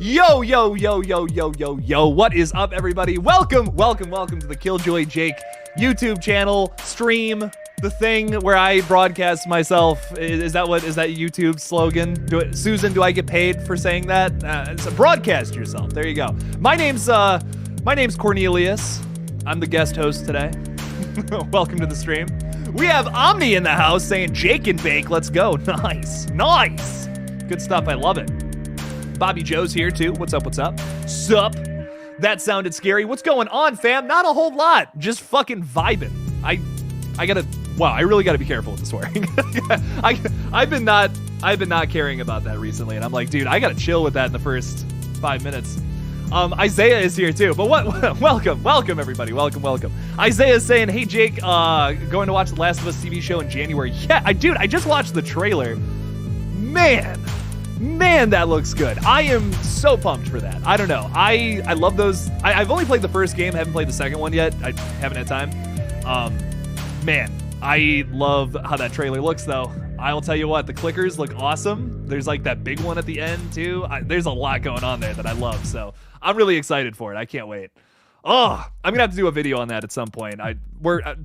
Yo, yo, yo, yo, yo, yo, yo. What is up, everybody? Welcome to the Killjoy Jake YouTube channel, stream, the thing where I broadcast myself. Is that YouTube slogan? Susan, do I get paid for saying that? It's a broadcast yourself. There you go. My name's Cornelius. I'm the guest host today. Welcome to the stream. We have Omni in the house saying Jake and Bake. Let's go. Nice. Good stuff. I love it. Bobby Joe's here too. What's up? Sup? That sounded scary. What's going on, fam? Not a whole lot. Just fucking vibing. I really gotta be careful with the swearing. I've been not caring about that recently, and I'm like, dude, I gotta chill with that in the first 5 minutes. Isaiah is here too, but welcome everybody, welcome. Isaiah is saying, hey Jake, going to watch the Last of Us TV show in January. Yeah, I just watched the trailer. Man, that looks good. I am so pumped for that. I don't know. I love those. I've only played the first game. Haven't played the second one yet. I haven't had time. Man, I love how that trailer looks, though. I'll tell you what, the clickers look awesome. There's like that big one at the end, too. There's a lot going on there that I love, so I'm really excited for it. I can't wait. Oh, I'm gonna have to do a video on that at some point.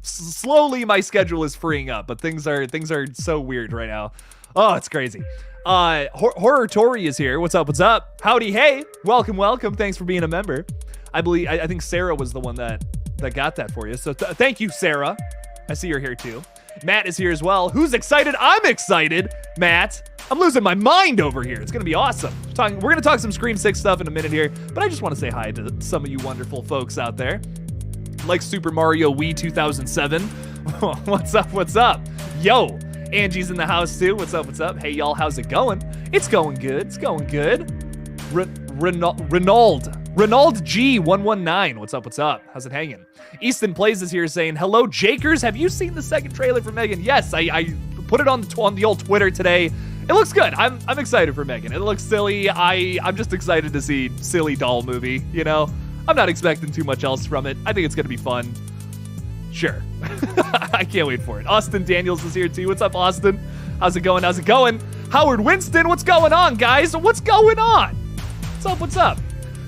Slowly my schedule is freeing up, but things are so weird right now. Oh, it's crazy. Horror Tori is here. What's up? Howdy, hey. Welcome. Thanks for being a member. I think Sarah was the one that got that for you. So thank you, Sarah. I see you're here too. Matt is here as well. Who's excited? I'm excited. Matt, I'm losing my mind over here. It's gonna be awesome. We're gonna talk some Scream 6 stuff in a minute here, but I just want to say hi to some of you wonderful folks out there. Like Super Mario Wii 2007. What's up? Yo. Angie's in the house too. What's up? Hey y'all, how's it going? It's going good. Renald G119. What's up? How's it hanging? Easton Plays is here saying, hello Jakers. Have you seen the second trailer for Megan? Yes, I put it on the old Twitter today. It looks good. I'm excited for Megan. It looks silly. I'm just excited to see silly doll movie, you know? I'm not expecting too much else from it. I think it's gonna be fun. Sure. I can't wait for it. Austin Daniels is here too. What's up, Austin? How's it going? Howard Winston, what's going on, guys? What's going on? What's up?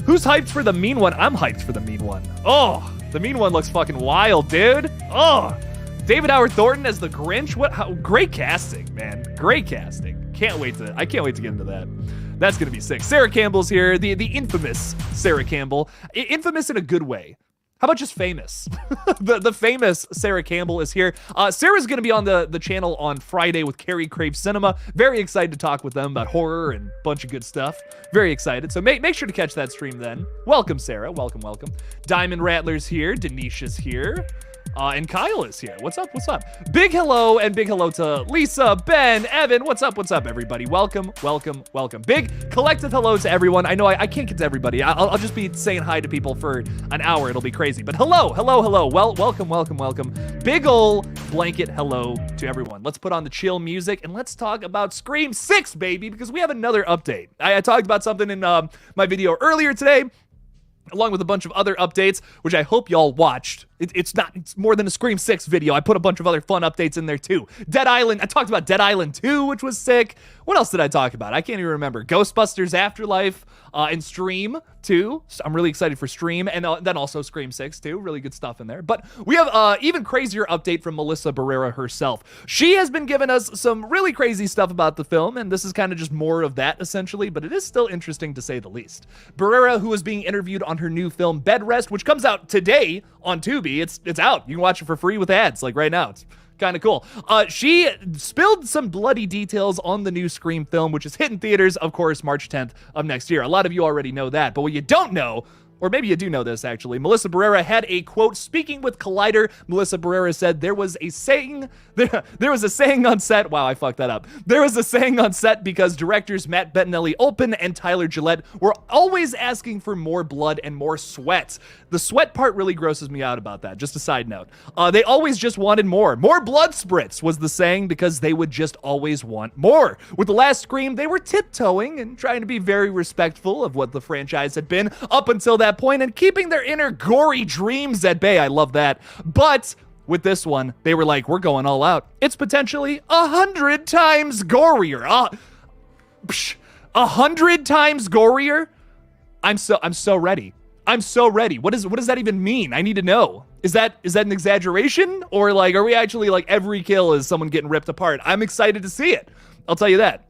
Who's hyped for the mean one? I'm hyped for the mean one. Oh, the mean one looks fucking wild, dude. Oh, David Howard Thornton as the Grinch. Great casting, man. Great casting. I can't wait to get into that. That's gonna be sick. Sarah Campbell's here. The infamous Sarah Campbell. Infamous in a good way. How about just famous? the famous Sarah Campbell is here. Sarah's going to be on the channel on Friday with Carrie Crave Cinema. Very excited to talk with them about horror and a bunch of good stuff. Very excited. So make sure to catch that stream then. Welcome, Sarah. Welcome. Diamond Rattler's here. Denisha's here. And Kyle is here. What's up? Big hello to Lisa, Ben, Evan. What's up, everybody? Welcome. Big collective hello to everyone. I know I can't get to everybody. I'll just be saying hi to people for an hour. It'll be crazy. But hello. Welcome. Big ol' blanket hello to everyone. Let's put on the chill music and let's talk about Scream 6, baby, because we have another update. I talked about something in my video earlier today, along with a bunch of other updates, which I hope y'all watched. It's more than a Scream 6 video. I put a bunch of other fun updates in there too. Dead Island, I talked about Dead Island 2, which was sick. What else did I talk about? I can't even remember. Ghostbusters Afterlife and Stream 2. So I'm really excited for Stream, and then also Scream 6 too. Really good stuff in there. But we have even crazier update from Melissa Barrera herself. She has been giving us some really crazy stuff about the film, and this is kind of just more of that essentially, but it is still interesting to say the least. Barrera, who is being interviewed on her new film Bed Rest, which comes out today on Tubi. It's out. You can watch it for free with ads, like right now. It's kind of cool. She spilled some bloody details on the new Scream film, which is hitting theaters, of course, March 10th of next year. A lot of you already know that, but what you don't know, or maybe you do know this actually, Melissa Barrera had a quote, speaking with Collider. Melissa Barrera said there was a saying on set. Wow, I fucked that up. There was a saying on set because directors Matt Bettinelli-Olpin and Tyler Gillette were always asking for more blood and more sweat. The sweat part really grosses me out about that. Just a side note. They always just wanted more. More blood spritz was the saying because they would just always want more. With the last Scream, they were tiptoeing and trying to be very respectful of what the franchise had been up until that point and keeping their inner gory dreams at bay. I love that. But with this one, they were like, we're going all out. It's potentially 100 times gorier. 100 times gorier? I'm so ready. I'm so ready. What does that even mean? I need to know. Is that an exaggeration? Or like, are we actually like every kill is someone getting ripped apart? I'm excited to see it. I'll tell you that.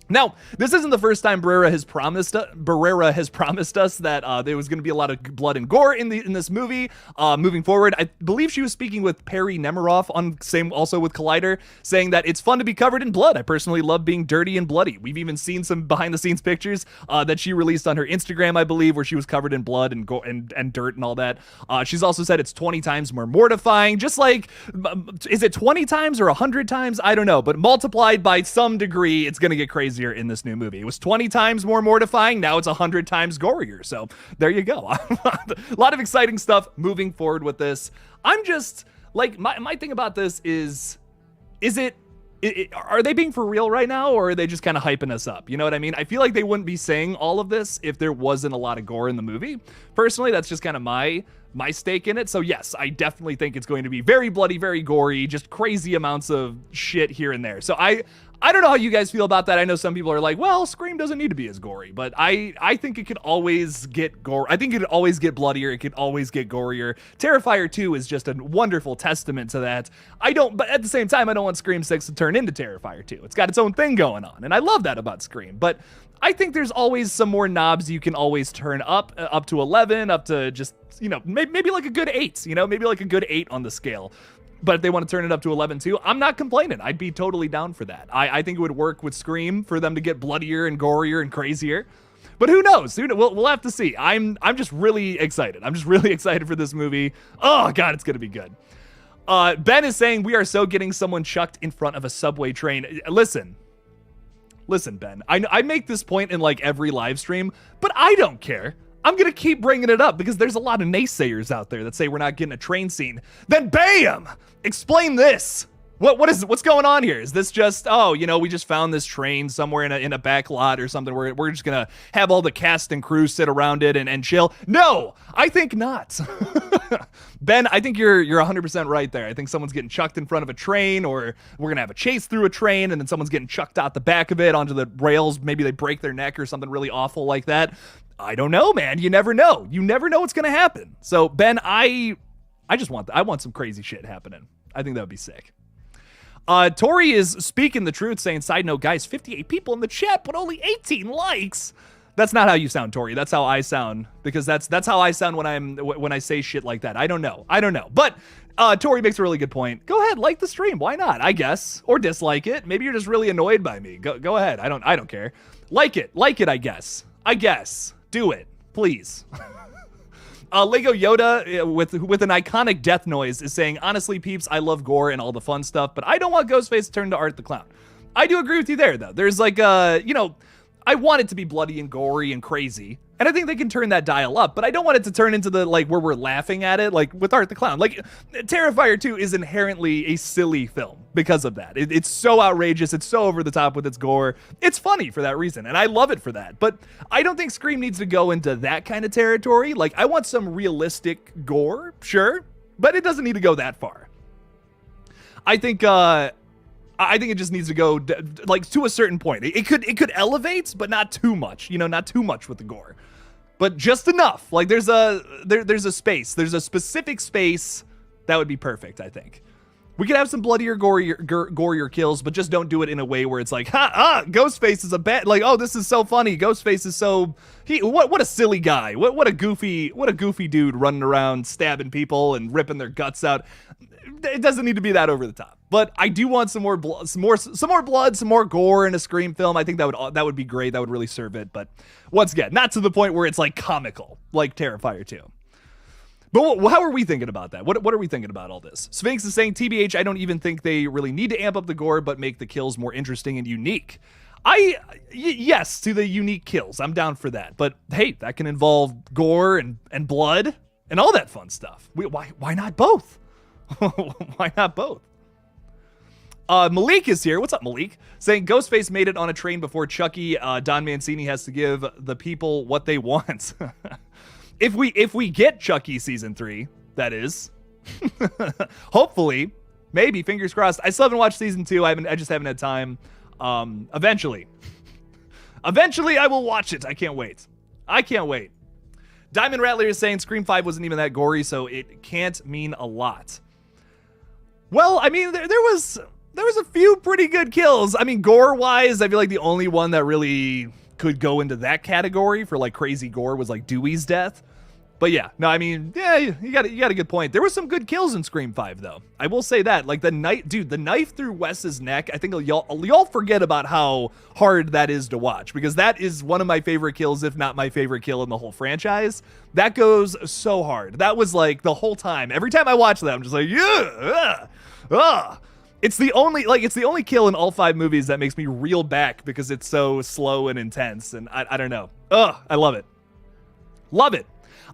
Now, this isn't the first time Barrera has promised us that there was going to be a lot of blood and gore in this movie. Moving forward, I believe she was speaking with Perry Nemiroff also with Collider, saying that it's fun to be covered in blood. I personally love being dirty and bloody. We've even seen some behind-the-scenes pictures that she released on her Instagram, I believe, where she was covered in blood and and dirt and all that. She's also said it's 20 times more mortifying. Just like, is it 20 times or 100 times? I don't know, but multiplied by some degree, it's going to get crazy in this new movie. It was 20 times more mortifying. Now it's 100 times gorier. So there you go. A lot of exciting stuff moving forward with this. I'm just like, my thing about this is are they being for real right now, or are they just kind of hyping us up? You know what I mean? I feel like they wouldn't be saying all of this if there wasn't a lot of gore in the movie. Personally, that's just kind of my stake in it. So yes, I definitely think it's going to be very bloody, very gory, just crazy amounts of shit here and there. So I don't know how you guys feel about that. I know some people are like, well, Scream doesn't need to be as gory, but I think it could always get gore. I think it could always get bloodier. It could always get gorier. Terrifier 2 is just a wonderful testament to that. But at the same time, I don't want Scream 6 to turn into Terrifier 2. It's got its own thing going on, and I love that about Scream. But I think there's always some more knobs you can always turn up to 11, up to just, you know, maybe like a good 8, you know, maybe like a good 8 on the scale. But if they want to turn it up to 11 too, I'm not complaining. I'd be totally down for that. I think it would work with Scream for them to get bloodier and gorier and crazier. But who knows? We'll have to see. I'm just really excited. I'm just really excited for this movie. Oh, God, it's going to be good. Ben is saying, we are so getting someone chucked in front of a subway train. Listen, Ben. I make this point in like every live stream, but I don't care. I'm going to keep bringing it up because there's a lot of naysayers out there that say we're not getting a train scene. Then bam! Explain this. What's going on here? Is this just, oh, you know, we just found this train somewhere in a back lot or something where we're just going to have all the cast and crew sit around it and chill? No, I think not. Ben, I think you're 100% right there. I think someone's getting chucked in front of a train, or we're going to have a chase through a train and then someone's getting chucked out the back of it onto the rails. Maybe they break their neck or something really awful like that. I don't know, man. You never know. You never know what's going to happen. So, Ben, I want some crazy shit happening. I think that would be sick. Tori is speaking the truth, saying, side note, guys, 58 people in the chat, but only 18 likes. That's not how you sound, Tori. That's how I sound, because that's how I sound when I say shit like that. I don't know. But Tori makes a really good point. Go ahead, like the stream. Why not? I guess. Or dislike it. Maybe you're just really annoyed by me. Go ahead. I don't care. Like it, I guess. Do it, please. Lego Yoda with an iconic death noise is saying, honestly, peeps, I love gore and all the fun stuff, but I don't want Ghostface to turn to Art the Clown. I do agree with you there, though. There's like, you know, I want it to be bloody and gory and crazy, and I think they can turn that dial up, but I don't want it to turn into the, like, where we're laughing at it, like with Art the Clown. Like, Terrifier 2 is inherently a silly film because of that. It's so outrageous, it's so over the top with its gore. It's funny for that reason, and I love it for that, but I don't think Scream needs to go into that kind of territory. Like, I want some realistic gore, sure, but it doesn't need to go that far. I think it just needs to go like to a certain point. It could elevate, but not too much. You know, not too much with the gore, but just enough. Like there's a space. There's a specific space that would be perfect. I think we could have some bloodier, gorier kills, but just don't do it in a way where it's like, Ghostface is a bad. Like, oh, this is so funny. Ghostface is so what a silly guy. What a goofy dude running around stabbing people and ripping their guts out. It doesn't need to be that over the top, but I do want some more blood, some more gore in a Scream film. I think that would be great. That would really serve it. But once again, not to the point where it's like comical, like Terrifier 2. But how are we thinking about that? What are we thinking about all this? Sphinx is saying, TBH, I don't even think they really need to amp up the gore, but make the kills more interesting and unique. Yes, to the unique kills. I'm down for that. But hey, that can involve gore and blood and all that fun stuff. Why not both? Why not both? Malik is here. What's up, Malik? Saying Ghostface made it on a train before Chucky. Don Mancini has to give the people what they want. If we get Chucky season 3, that is. Hopefully, maybe, fingers crossed. I still haven't watched season 2. I just haven't had time. Eventually I will watch it. I can't wait. I can't wait. Diamond Rattler is saying Scream 5 wasn't even that gory, so it can't mean a lot. Well, I mean, there was a few pretty good kills. I mean, gore-wise, I feel like the only one that really could go into that category for like crazy gore was like Dewey's death. But yeah, no, I mean, yeah, you got a good point. There were some good kills in Scream 5 though. I will say that, like the knife through Wes's neck. I think y'all forget about how hard that is to watch, because that is one of my favorite kills, if not my favorite kill in the whole franchise. That goes so hard. That was like the whole time. Every time I watch that, I'm just like, yeah, It's the only kill in all 5 movies that makes me reel back because it's so slow and intense, and I don't know. I love it. Love it.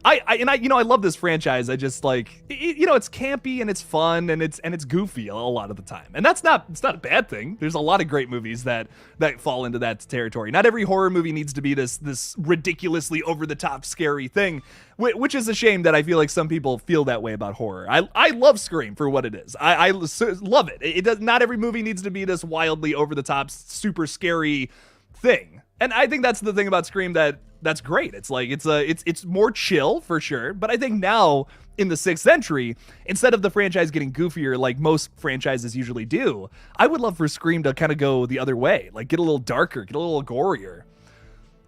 I love this franchise. I just like, it's campy and it's fun and it's goofy a lot of the time. And it's not a bad thing. There's a lot of great movies that fall into that territory. Not every horror movie needs to be this ridiculously over the top scary thing, which is a shame that I feel like some people feel that way about horror. I love Scream for what it is. I love it. It does, not every movie needs to be this wildly over the top, super scary thing. And I think that's the thing about Scream that's great. It's like it's more chill for sure, but I think now in the 6th century, instead of the franchise getting goofier like most franchises usually do, I would love for Scream to kind of go the other way, like get a little darker, get a little gorier.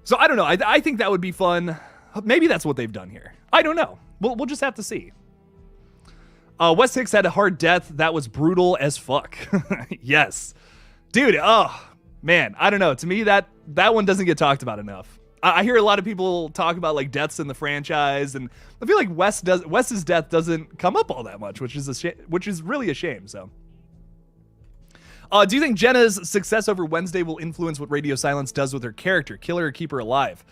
So I don't know. I think that would be fun. Maybe that's what they've done here. I don't know. We'll just have to see. Wes Hicks had a hard death that was brutal as fuck. Yes, dude. Oh man, I don't know. To me, that one doesn't get talked about enough. I hear a lot of people talk about like deaths in the franchise, and I feel like Wes's death doesn't come up all that much, which is really a shame. So, do you think Jenna's success over Wednesday will influence what Radio Silence does with her character? Kill her or keep her alive?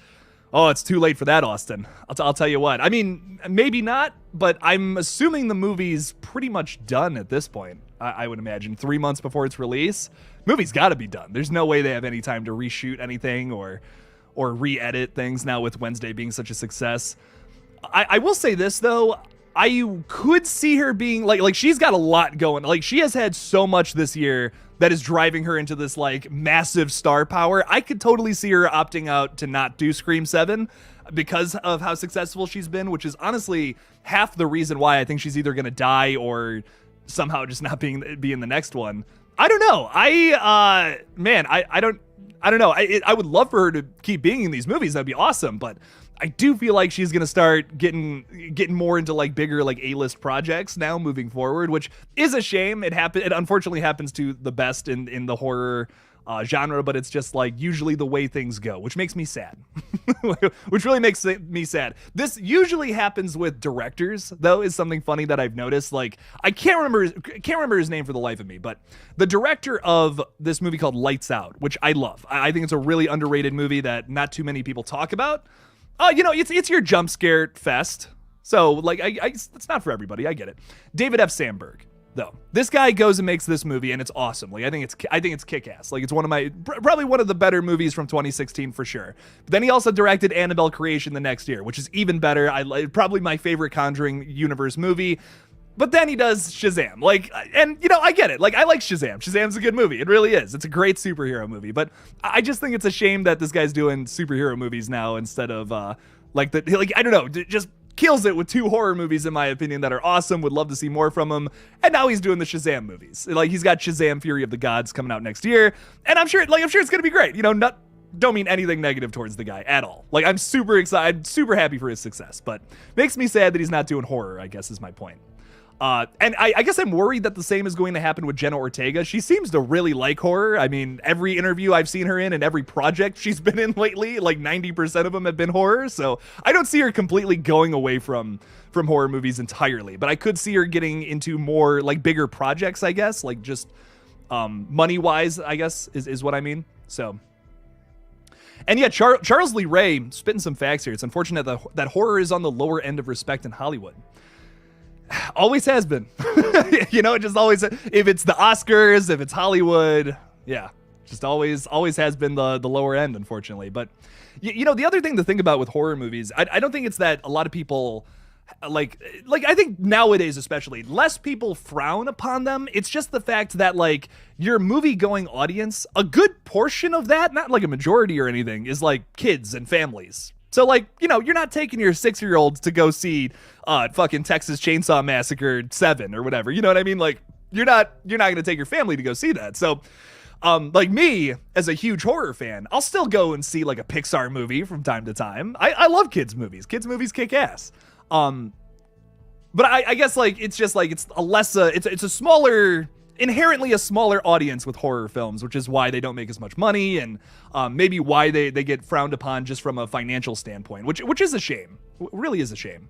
Oh, it's too late for that, Austin. I'll tell you what. I mean, maybe not, but I'm assuming the movie's pretty much done at this point. I would imagine 3 months before its release, movie's got to be done. There's no way they have any time to reshoot anything or re-edit things now with Wednesday being such a success. I will say this though, I could see her being like she's got a lot going. Like she has had so much this year that is driving her into this like massive star power. I could totally see her opting out to not do Scream 7 because of how successful she's been, which is honestly half the reason why I think she's either going to die or somehow just not be in the next one. I don't know. I don't know. I would love for her to keep being in these movies. That'd be awesome. But I do feel like she's gonna start getting more into like bigger like A-list projects now moving forward, which is a shame. It unfortunately happens to the best in the horror genre, but it's just like usually the way things go, which makes me sad. Which really makes me sad. This usually happens with directors, though, is something funny that I've noticed. Like I can't remember his name for the life of me, but the director of this movie called Lights Out, which I love. I think it's a really underrated movie that not too many people talk about. It's your jump scare fest. So like it's not for everybody. I get it. David F. Sandberg. Though this guy goes and makes this movie and it's awesome. Like I think it's kick-ass. Like it's probably one of the better movies from 2016 for sure. But then he also directed Annabelle Creation the next year, which is even better. Probably my favorite Conjuring universe movie. But then he does Shazam. I get it. Like I like Shazam. Shazam's a good movie. It really is. It's a great superhero movie. But I just think it's a shame that this guy's doing superhero movies now instead of I don't know, just kills it with 2 horror movies, in my opinion, that are awesome. Would love to see more from him. And now he's doing the Shazam movies. Like he's got Shazam: Fury of the Gods coming out next year, and I'm sure it's gonna be great. Don't mean anything negative towards the guy at all. Like I'm super excited, super happy for his success, but makes me sad that he's not doing horror, I guess is my point. And I guess I'm worried that the same is going to happen with Jenna Ortega. She seems to really like horror. I mean, every interview I've seen her in and every project she's been in lately, like 90% of them have been horror. So I don't see her completely going away from horror movies entirely, but I could see her getting into more like bigger projects, I guess, like just money wise, I guess is what I mean. So. And yeah, Charles Lee Ray, spitting some facts here. It's unfortunate that horror is on the lower end of respect in Hollywood. Always has been. It just always, if it's the Oscars, if it's Hollywood, yeah, just always has been the lower end, unfortunately. But the other thing to think about with horror movies, I don't think it's that a lot of people like I think nowadays especially less people frown upon them. It's just the fact that like your movie going audience, a good portion of that, not like a majority or anything, is like kids and families. So, like, you know, you're not taking your 6-year-olds to go see fucking Texas Chainsaw Massacre 7 or whatever. You know what I mean? Like, you're not going to take your family to go see that. So, like me, as a huge horror fan, I'll still go and see like a Pixar movie from time to time. I love kids movies. Kids movies kick ass. But I guess like it's just like it's a smaller, inherently a smaller audience with horror films, which is why they don't make as much money, and maybe why they get frowned upon just from a financial standpoint, which is a shame. Really is a shame.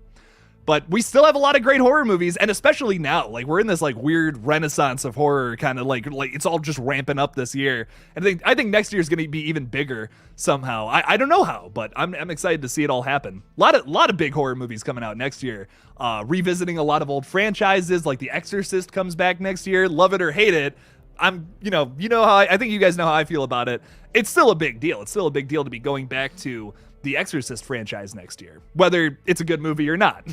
But we still have a lot of great horror movies, and especially now, like we're in this like weird renaissance of horror, kind of like it's all just ramping up this year. And I think next year is going to be even bigger somehow. I don't know how, but I'm excited to see it all happen. A lot of big horror movies coming out next year. Revisiting a lot of old franchises, like The Exorcist comes back next year. Love it or hate it, you know how I think you guys know how I feel about it. It's still a big deal. It's still a big deal to be going back to the Exorcist franchise next year, whether it's a good movie or not.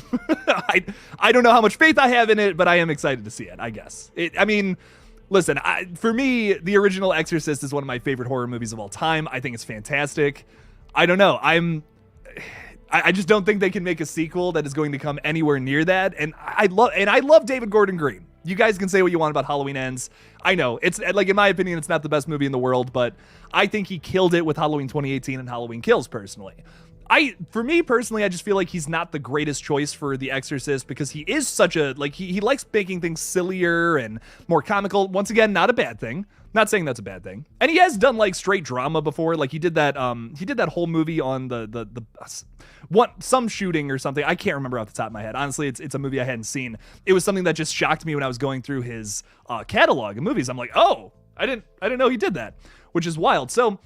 I don't know how much faith I have in it, but I am excited to see it, I guess. Listen, for me, the original Exorcist is one of my favorite horror movies of all time. I think it's fantastic. I don't know. I just don't think they can make a sequel that is going to come anywhere near that. And I love David Gordon Green. You guys can say what you want about Halloween Ends. I know it's like, in my opinion, it's not the best movie in the world, but I think he killed it with Halloween 2018 and Halloween Kills personally. For me personally, I just feel like he's not the greatest choice for The Exorcist because he is such a, like, he likes making things sillier and more comical. Once again, not a bad thing. Not saying that's a bad thing. And he has done like straight drama before. Like he did that whole movie on some shooting or something. I can't remember off the top of my head. Honestly, it's a movie I hadn't seen. It was something that just shocked me when I was going through his catalog of movies. I'm like, oh, I didn't know he did that, which is wild. So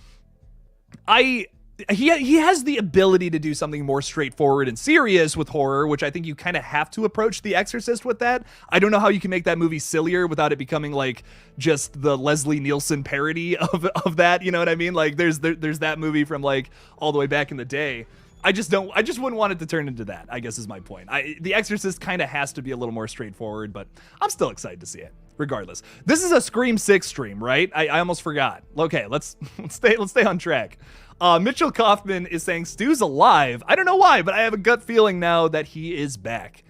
he has the ability to do something more straightforward and serious with horror, which I think you kind of have to approach The Exorcist with that. I don't know how you can make that movie sillier without it becoming like just the Leslie Nielsen parody of that. You know what I mean? Like there's that movie from like all the way back in the day. I just wouldn't want it to turn into that, I guess is my point. The Exorcist kind of has to be a little more straightforward, but I'm still excited to see it. Regardless, this is a Scream 6 stream, right? I almost forgot. Okay, let's stay on track. Mitchell Kaufman is saying Stu's alive. I don't know why, but I have a gut feeling now that he is back.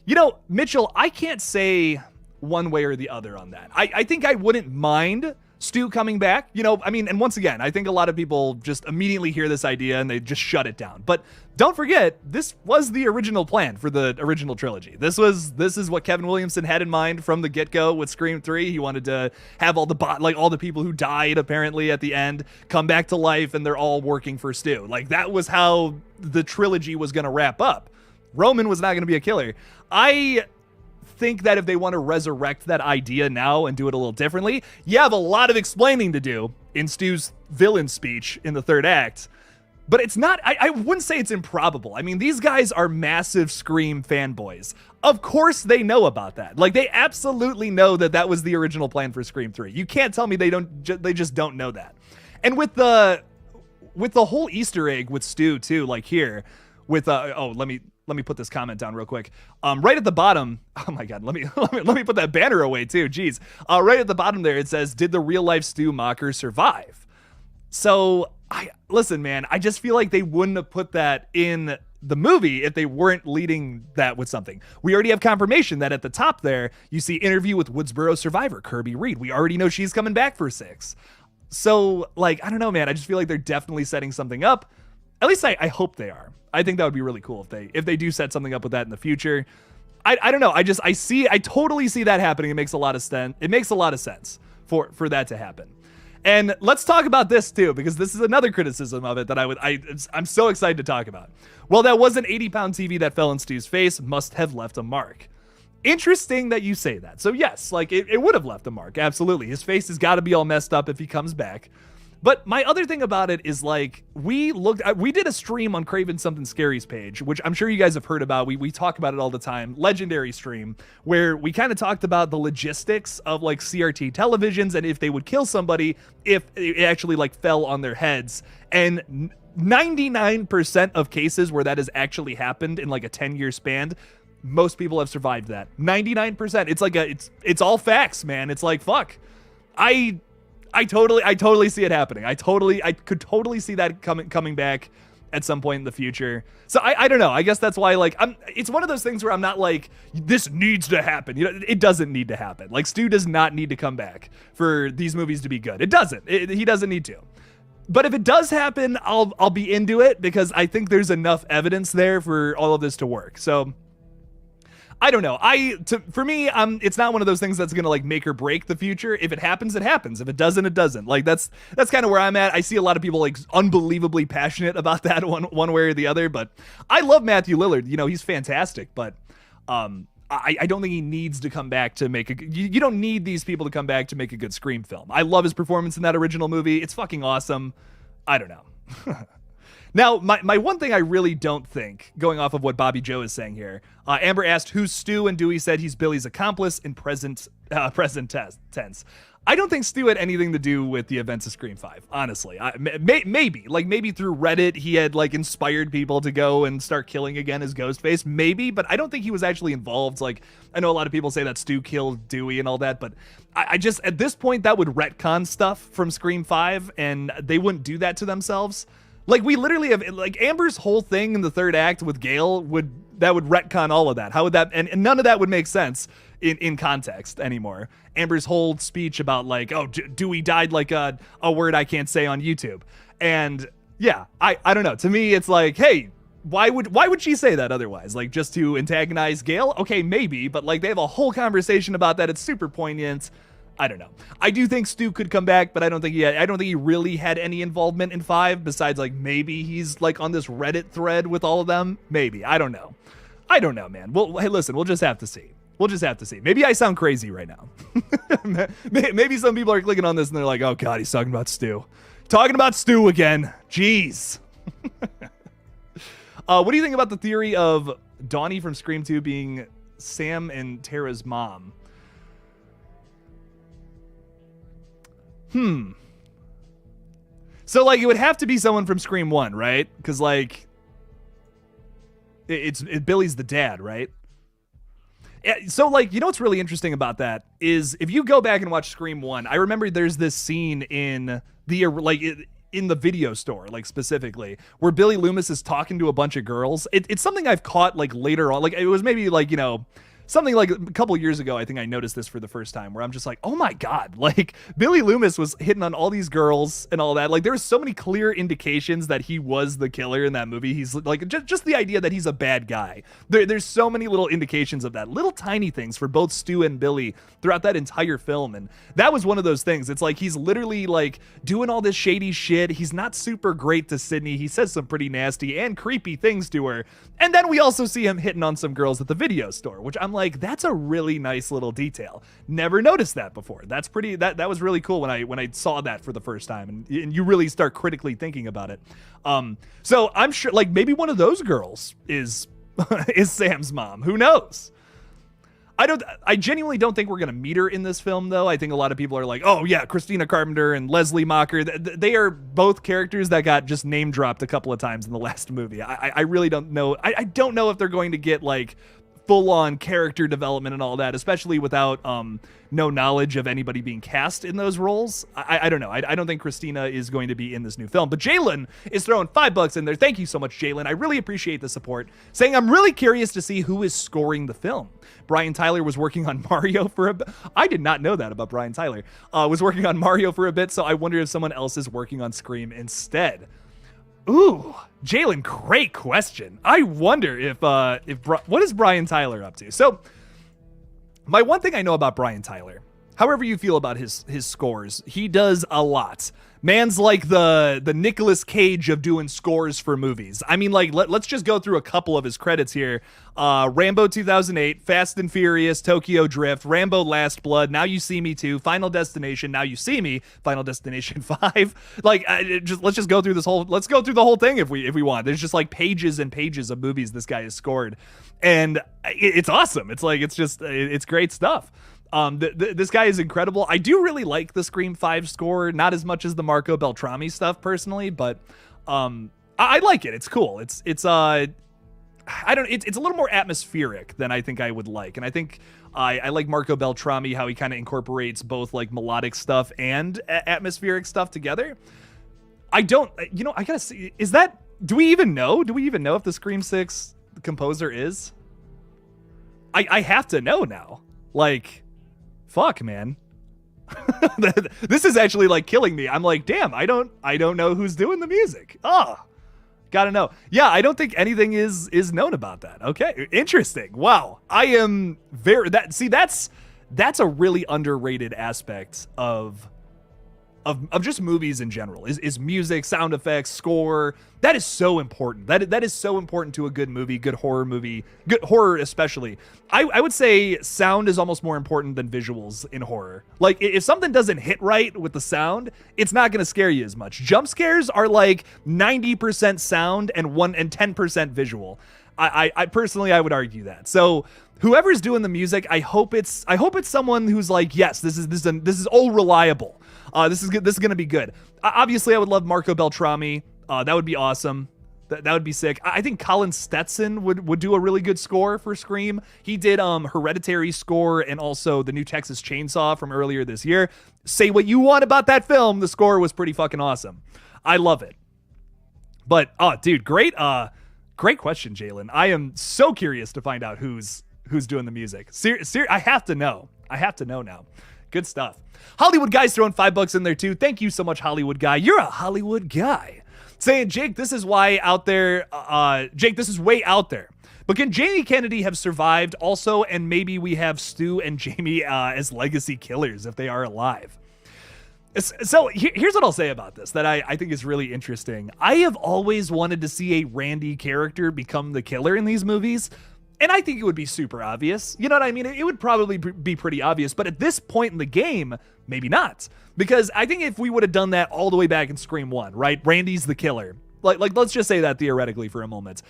You know, Mitchell, I can't say one way or the other on that. I think I wouldn't mind Stu coming back. You know, I mean, and once again, I think a lot of people just immediately hear this idea and they just shut it down. But don't forget, this was the original plan for the original trilogy. This is what Kevin Williamson had in mind from the get-go with Scream 3. He wanted to have all the people who died apparently at the end come back to life, and they're all working for Stu. Like that was how the trilogy was going to wrap up. Roman was not going to be a killer. I think that if they want to resurrect that idea now and do it a little differently, you have a lot of explaining to do in Stu's villain speech in the third act. But it's not, I wouldn't say it's improbable. I mean, these guys are massive Scream fanboys. Of course they know about that. Like, they absolutely know that was the original plan for Scream 3. You can't tell me they just don't know that. And with the whole Easter egg with Stu too, like here, with, let me put this comment down real quick. Right at the bottom, oh my God, let me put that banner away too, jeez. Right at the bottom there, it says, did the real life Stu Mocker survive? So, listen, man, I just feel like they wouldn't have put that in the movie if they weren't leading that with something. We already have confirmation that at the top there, you see interview with Woodsboro survivor, Kirby Reed. We already know she's coming back for 6. So, like, I don't know, man. I just feel like they're definitely setting something up. At least I hope they are. I think that would be really cool if they do set something up with that in the future. I don't know. I totally see that happening. It makes a lot of sense. It makes a lot of sense for that to happen. And let's talk about this too, because this is another criticism of it that I'm so excited to talk about. Well, that was an 80-pound TV that fell in Stu's face, must have left a mark. Interesting that you say that. So yes, like it would have left a mark. Absolutely. His face has got to be all messed up if he comes back. But my other thing about it is, like, we did a stream on Craven Something Scary's page, which I'm sure you guys have heard about. We talk about it all the time. Legendary stream, where we kind of talked about the logistics of like CRT televisions and if they would kill somebody if it actually like fell on their heads. And 99% of cases where that has actually happened in like a 10-year span, most people have survived that. 99%. It's like it's all facts, man. It's like, fuck. I totally see it happening. I could totally see that coming back at some point in the future. So I don't know. I guess that's why, like, it's one of those things where I'm not like, this needs to happen. You know, it doesn't need to happen. Like, Stu does not need to come back for these movies to be good. It doesn't. He doesn't need to. But if it does happen, I'll be into it because I think there's enough evidence there for all of this to work. So I don't know. For me, it's not one of those things that's gonna like make or break the future. If it happens, it happens. If it doesn't, it doesn't. Like that's kind of where I'm at. I see a lot of people like unbelievably passionate about that one way or the other. But I love Matthew Lillard. You know, he's fantastic. But I don't think he needs to come back to make you don't need these people to come back to make a good Scream film. I love his performance in that original movie. It's fucking awesome. I don't know. Now, my one thing I really don't think, going off of what Bobby Joe is saying here, Amber asked who's Stu, and Dewey said he's Billy's accomplice in present tense. I don't think Stu had anything to do with the events of Scream 5, honestly. Maybe through Reddit he had like inspired people to go and start killing again as Ghostface, maybe, but I don't think he was actually involved. Like, I know a lot of people say that Stu killed Dewey and all that, but I just, at this point, that would retcon stuff from Scream 5, and they wouldn't do that to themselves. Like, we literally have, like, Amber's whole thing in the third act with Gale would retcon all of that. How would that, and none of that would make sense in context anymore. Amber's whole speech about, like, oh, Dewey died like a word I can't say on YouTube. And yeah, I don't know. To me, it's like, hey, why would she say that otherwise? Like, just to antagonize Gale? Okay, maybe, but like, they have a whole conversation about that. It's super poignant. I don't know. I do think Stu could come back, but I don't think he really had any involvement in 5 besides like maybe he's like on this Reddit thread with all of them. Maybe. I don't know, man. Well, hey, listen, we'll just have to see. Maybe I sound crazy right now. Maybe some people are clicking on this and they're like, oh God, he's talking about Stu. Talking about Stu again. Jeez. What do you think about the theory of Donnie from Scream 2 being Sam and Tara's mom? So, like, it would have to be someone from Scream 1, right? Because, like, it's Billy's the dad, right? So, like, you know what's really interesting about that is if you go back and watch Scream 1, I remember there's this scene in the video store, like, specifically, where Billy Loomis is talking to a bunch of girls. It's something I've caught, like, later on. Like, it was maybe, like, you know, something like a couple years ago, I think I noticed this for the first time, where I'm just like, oh my God, like Billy Loomis was hitting on all these girls and all that. Like, there's so many clear indications that he was the killer in that movie. He's like, just the idea that he's a bad guy. There's so many little indications of that, little tiny things for both Stu and Billy throughout that entire film. And that was one of those things. It's like, he's literally like doing all this shady shit. He's not super great to Sydney. He says some pretty nasty and creepy things to her. And then we also see him hitting on some girls at the video store, which I'm like, that's a really nice little detail. Never noticed that before. That's pretty, that was really cool when I saw that for the first time, and you really start critically thinking about it. So I'm sure, like, maybe one of those girls is Sam's mom. Who knows? I genuinely don't think we're going to meet her in this film, though. I think a lot of people are like, oh yeah, Christina Carpenter and Leslie Mocker. They are both characters that got just name dropped a couple of times in the last movie. I really don't know. I don't know if they're going to get like full-on character development and all that, especially without no knowledge of anybody being cast in those roles. I don't know. I don't think Christina is going to be in this new film. But Jalen is throwing $5 in there. Thank you so much, Jalen. I really appreciate the support. Saying, I'm really curious to see who is scoring the film. Brian Tyler was working on Mario for a bit. I did not know that about Brian Tyler. Was working on Mario for a bit, so I wonder if someone else is working on Scream instead. Ooh, Jalen, great question. I wonder if what is Brian Tyler up to? So, my one thing I know about Brian Tyler, however you feel about his scores, he does a lot. Man's like the Nicolas Cage of doing scores for movies. I mean, like, let's just go through a couple of his credits here. Rambo 2008, Fast and Furious, Tokyo Drift, Rambo Last Blood, Now You See Me 2, Final Destination, Now You See Me, Final Destination 5. Like, let's just go through this whole, let's go through the whole thing if we want. There's just like pages and pages of movies this guy has scored. And it's awesome. It's like, it's great stuff. This guy is incredible. I do really like the Scream 5 score, not as much as the Marco Beltrami stuff personally, but I like it. It's cool. It's a little more atmospheric than I think I would like. And I think I like Marco Beltrami, how he kind of incorporates both like melodic stuff and atmospheric stuff together. I gotta see, is that Do we even know? Do we even know if the Scream 6 composer is? I have to know now. Like, fuck, man. This is actually like killing me. I'm like, damn, I don't know who's doing the music. Oh, gotta know. Yeah, I don't think anything is known about that. Okay, interesting. Wow, I am very that's a really underrated aspect of just movies in general is music, sound effects, score. That is so important. That is so important to a good movie, good horror especially. I would say sound is almost more important than visuals in horror. Like if something doesn't hit right with the sound, it's not gonna scare you as much. Jump scares are like 90% sound and 10% visual. I personally I would argue that. So whoever's doing the music, I hope it's someone who's like, yes, this is all reliable. This is going to be good. Obviously, I would love Marco Beltrami. That would be awesome. That would be sick. I think Colin Stetson would do a really good score for Scream. He did Hereditary score and also the new Texas Chainsaw from earlier this year. Say what you want about that film. The score was pretty fucking awesome. I love it. But, dude, great question, Jalen. I am so curious to find out who's doing the music. I have to know. I have to know now. Good stuff. Hollywood Guy's throwing $5 in there too. Thank you so much, Hollywood Guy. You're a Hollywood guy. Saying, Jake, this is way out there. But can Jamie Kennedy have survived also? And maybe we have Stu and Jamie as legacy killers if they are alive. So here's what I'll say about this that I think is really interesting. I have always wanted to see a Randy character become the killer in these movies. And I think it would be super obvious. You know what I mean? It would probably be pretty obvious. But at this point in the game, maybe not. Because I think if we would have done that all the way back in Scream 1, right? Randy's the killer. Like let's just say that theoretically for a moment.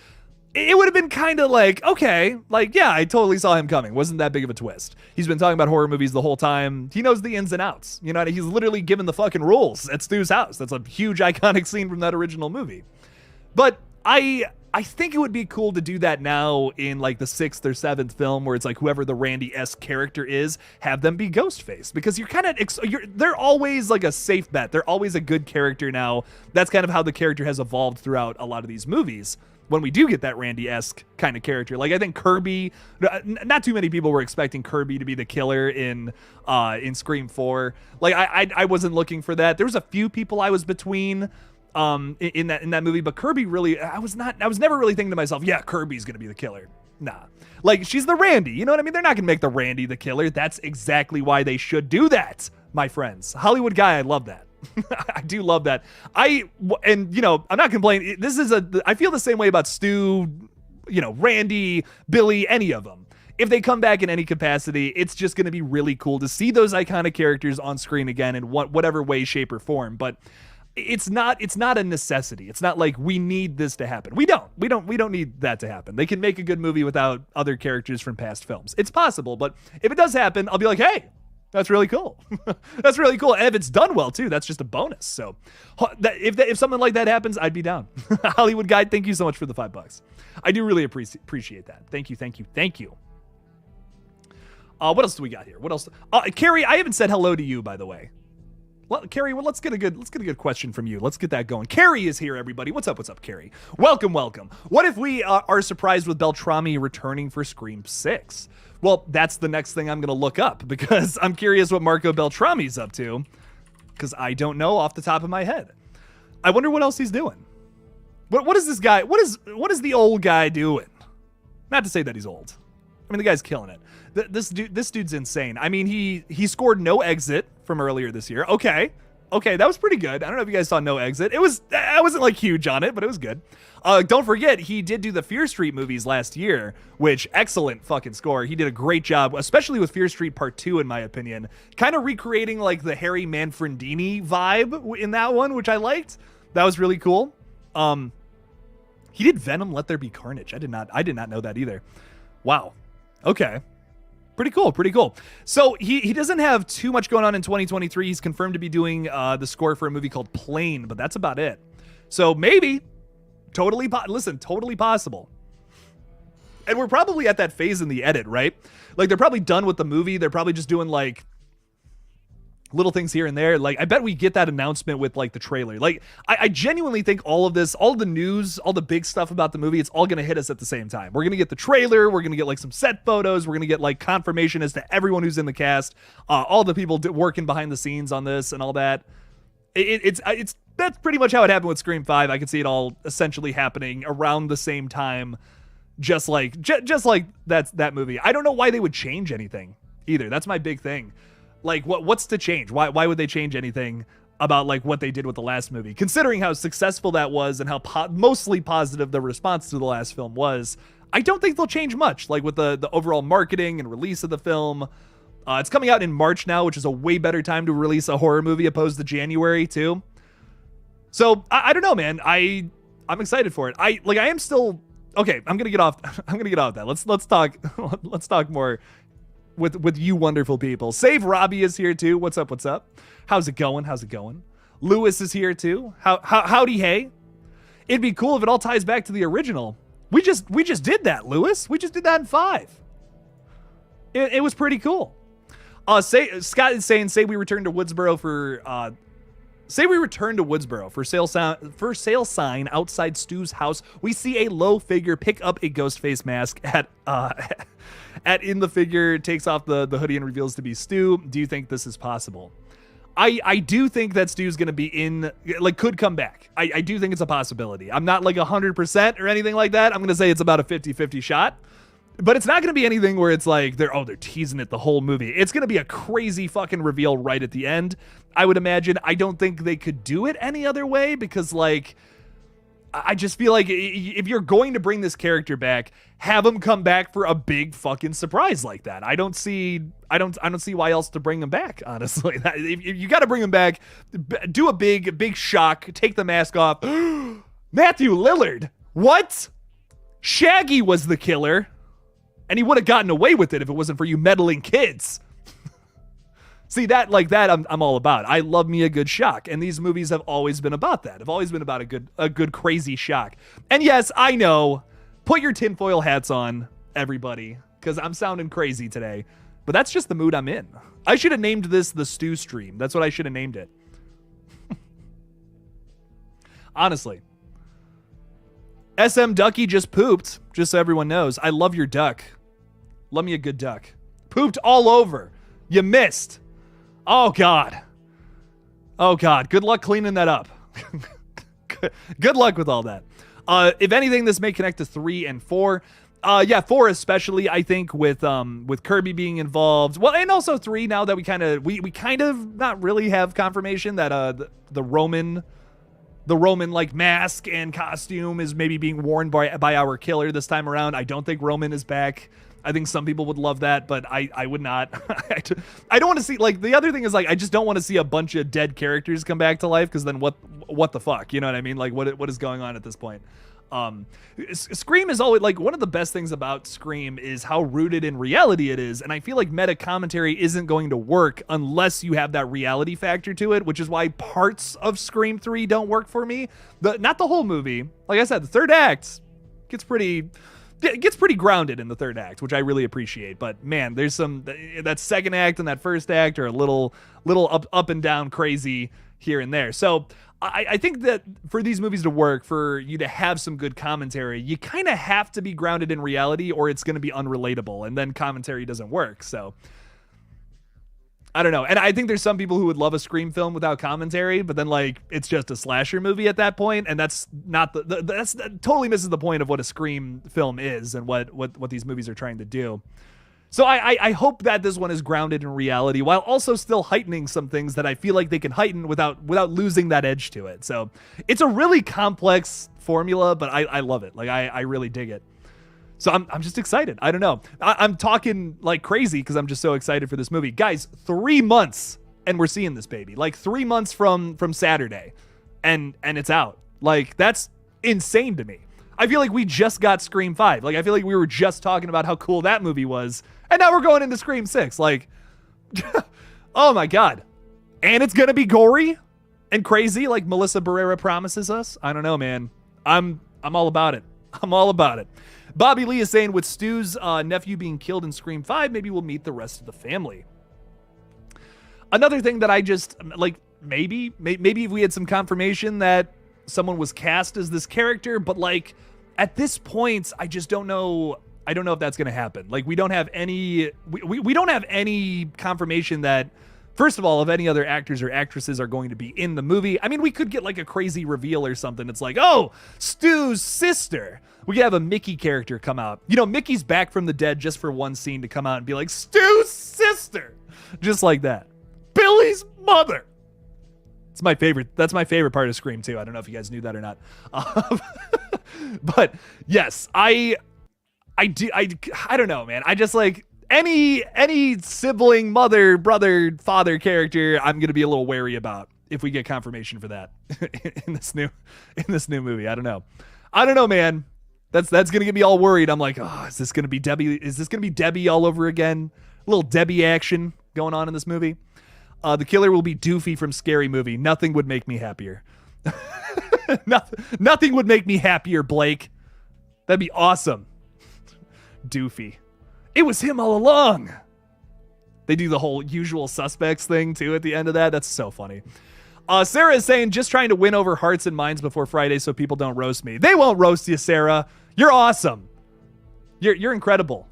It would have been kind of like, okay, like, yeah, I totally saw him coming. Wasn't that big of a twist. He's been talking about horror movies the whole time. He knows the ins and outs. You know, he's literally given the fucking rules at Stu's house. That's a huge iconic scene from that original movie. But I think it would be cool to do that now in like the 6th or 7th film where it's like whoever the Randy-esque character is, have them be Ghostface. Because they're always like a safe bet. They're always a good character now. That's kind of how the character has evolved throughout a lot of these movies. When we do get that Randy-esque kind of character. Like I think Kirby, not too many people were expecting Kirby to be the killer in Scream 4. Like I wasn't looking for that. There was a few people I was between in that movie, but Kirby really, I was never really thinking to myself, yeah, Kirby's gonna be the killer. Nah. Like she's the Randy, you know what I mean? They're not gonna make the Randy the killer. That's exactly why they should do that, my friends. Hollywood Guy, I love that. I do love that. And you know, I'm not complaining. I feel the same way about Stu, you know, Randy, Billy, any of them. If they come back in any capacity, it's just going to be really cool to see those iconic characters on screen again in whatever way, shape, or form. But it's not a necessity. It's not like we need this to happen. We don't need that to happen. They can make a good movie without other characters from past films. It's possible, but if it does happen, I'll be like, hey, that's really cool. That's really cool. And if it's done well too, that's just a bonus. So if something like that happens, I'd be down. Hollywood Guide, thank you so much for the $5. I do really appreciate that. Thank you. What else do we got here? What else? Carrie, I haven't said hello to you, by the way. Well, Carrie, let's get a good question from you. Let's get that going. Carrie is here, everybody. What's up, Carrie? Welcome. What if we are surprised with Beltrami returning for Scream 6? Well, that's the next thing I'm going to look up because I'm curious what Marco Beltrami's up to because I don't know off the top of my head. I wonder what else he's doing. What is this guy? What is the old guy doing? Not to say that he's old. I mean, the guy's killing it. This dude's insane. I mean, he scored No Exit from earlier this year. Okay, that was pretty good. I don't know if you guys saw No Exit. I wasn't like huge on it, but it was good. Don't forget, he did do the Fear Street movies last year, which excellent fucking score. He did a great job, especially with Fear Street Part 2, in my opinion. Kind of recreating like the Harry Manfredini vibe in that one, which I liked. That was really cool. He did Venom: Let There Be Carnage. I did not know that either. Wow. Okay. Pretty cool. So he doesn't have too much going on in 2023. He's confirmed to be doing the score for a movie called Plane, but that's about it. So maybe, totally possible. And we're probably at that phase in the edit, right? Like they're probably done with the movie. They're probably just doing like little things here and there. Like, I bet we get that announcement with like the trailer. Like, I genuinely think all of this, all the news, all the big stuff about the movie, it's all going to hit us at the same time. We're going to get the trailer. We're going to get like some set photos. We're going to get like confirmation as to everyone who's in the cast, all the people working behind the scenes on this and all that. It's that's pretty much how it happened with Scream 5. I could see it all essentially happening around the same time, just like that movie. I don't know why they would change anything either. That's my big thing. Like, what's to change? Why would they change anything about like what they did with the last movie? Considering how successful that was and how mostly positive the response to the last film was, I don't think they'll change much. Like with the overall marketing and release of the film. It's coming out in March now, which is a way better time to release a horror movie opposed to January too. So I don't know, man. I'm excited for it. I am still okay. I'm gonna get off that. Let's talk more with you wonderful people. Save Robbie is here too. What's up? How's it going? Lewis is here too. Howdy hey. It'd be cool if it all ties back to the original. We just did that, Lewis. We just did that in 5. It was pretty cool. Scott is saying, say we return to Woodsboro for sale sign outside Stu's house. We see a low figure pick up a Ghostface mask in the figure takes off the hoodie and reveals to be Stu. Do you think this is possible? I do think that Stu's going to be could come back. I do think it's a possibility. I'm not like 100% or anything like that. I'm going to say it's about a 50-50 shot. But it's not going to be anything where it's like they're teasing it the whole movie. It's going to be a crazy fucking reveal right at the end, I would imagine. I don't think they could do it any other way because, like, I just feel like if you're going to bring this character back, have him come back for a big fucking surprise like that. I don't see why else to bring him back, honestly. If you got to bring him back, do a big shock, take the mask off. Matthew Lillard. What? Shaggy was the killer. And he would have gotten away with it if it wasn't for you meddling kids. See, that I'm all about. I love me a good shock. And these movies have always been about that. Have always been about a good crazy shock. And yes, I know. Put your tinfoil hats on, everybody. Because I'm sounding crazy today. But that's just the mood I'm in. I should have named this the Stew Stream. That's what I should have named it. Honestly. SM Ducky just pooped, just so everyone knows. I love your duck. Love me a good duck. Pooped all over. You missed. Oh, God. Good luck cleaning that up. Good luck with all that. If anything, this may connect to 3 and 4. 4 especially, I think, with Kirby being involved. Well, and also 3, now that we kind of not really have confirmation that the Roman like mask and costume is maybe being worn by our killer this time around. I don't think Roman is back. I think some people would love that, but I would not. I don't want to see, like, the other thing is, like, I just don't want to see a bunch of dead characters come back to life, because then what the fuck, you know what I mean? Like, what is going on at this point? Scream is always, like, one of the best things about Scream is how rooted in reality it is, and I feel like meta commentary isn't going to work unless you have that reality factor to it, which is why parts of Scream 3 don't work for me. Not the whole movie. Like I said, the third act gets pretty grounded in the third act, which I really appreciate. But man, there's that second act and that first act are a little up and down crazy here and there. So I think that for these movies to work, for you to have some good commentary, you kind of have to be grounded in reality, or it's going to be unrelatable, and then commentary doesn't work. So I don't know. And I think there's some people who would love a Scream film without commentary, but then, like, it's just a slasher movie at that point, and that's not that totally misses the point of what a Scream film is and what these movies are trying to do. So I hope that this one is grounded in reality while also still heightening some things that I feel like they can heighten without losing that edge to it. So it's a really complex formula, but I love it. Like, I really dig it. So I'm just excited. I don't know. I'm talking like crazy because I'm just so excited for this movie. Guys, 3 months and we're seeing this baby. Like 3 months from Saturday and it's out. Like, that's insane to me. I feel like we just got Scream 5. Like, I feel like we were just talking about how cool that movie was, and now we're going into Scream 6. Like, oh my God. And it's going to be gory and crazy like Melissa Barrera promises us. I don't know, man. I'm all about it. I'm all about it. Bobby Lee is saying with Stu's nephew being killed in Scream 5, maybe we'll meet the rest of the family. Another thing that I just, like, maybe if we had some confirmation that someone was cast as this character, but like, at this point, I just don't know. I don't know if that's going to happen. Like, we don't have any, we don't have any confirmation that, first of all, if any other actors or actresses are going to be in the movie. I mean, we could get like a crazy reveal or something. It's like, oh, Stu's sister. We could have a Mickey character come out. You know, Mickey's back from the dead just for one scene to come out and be like, Stu's sister. Just like that. Billy's mother. It's my favorite. That's my favorite part of Scream 2. I don't know if you guys knew that or not. But yes, I don't know, man. I just like any sibling, mother, brother, father character, I'm going to be a little wary about if we get confirmation for that in this new movie. I don't know, man. That's going to get me all worried. I'm like, oh, is this going to be Debbie? Is this going to be Debbie all over again? A little Debbie action going on in this movie. The killer will be Doofy from Scary Movie. Nothing would make me happier. Nothing would make me happier, Blake. That'd be awesome. Doofy. It was him all along. They do the whole Usual Suspects thing too at the end of that. That's so funny. Sarah is saying, just trying to win over hearts and minds before Friday so people don't roast me. They won't roast you, Sarah. You're awesome. You're incredible.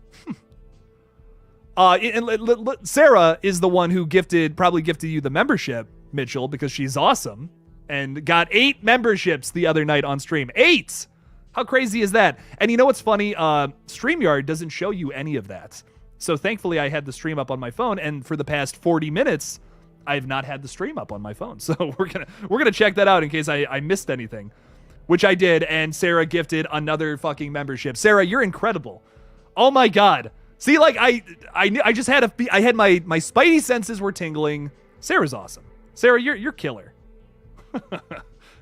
Sarah is the one who probably gifted you the membership, Mitchell, because she's awesome and got 8 memberships the other night on stream. 8! How crazy is that? And you know what's funny? StreamYard doesn't show you any of that. So thankfully I had the stream up on my phone, and for the past 40 minutes, I've not had the stream up on my phone. So we're gonna check that out in case I missed anything, which I did, and Sarah gifted another fucking membership. Sarah, you're incredible. Oh my God. See, like I just had my spidey senses were tingling. Sarah's awesome. Sarah, you're killer.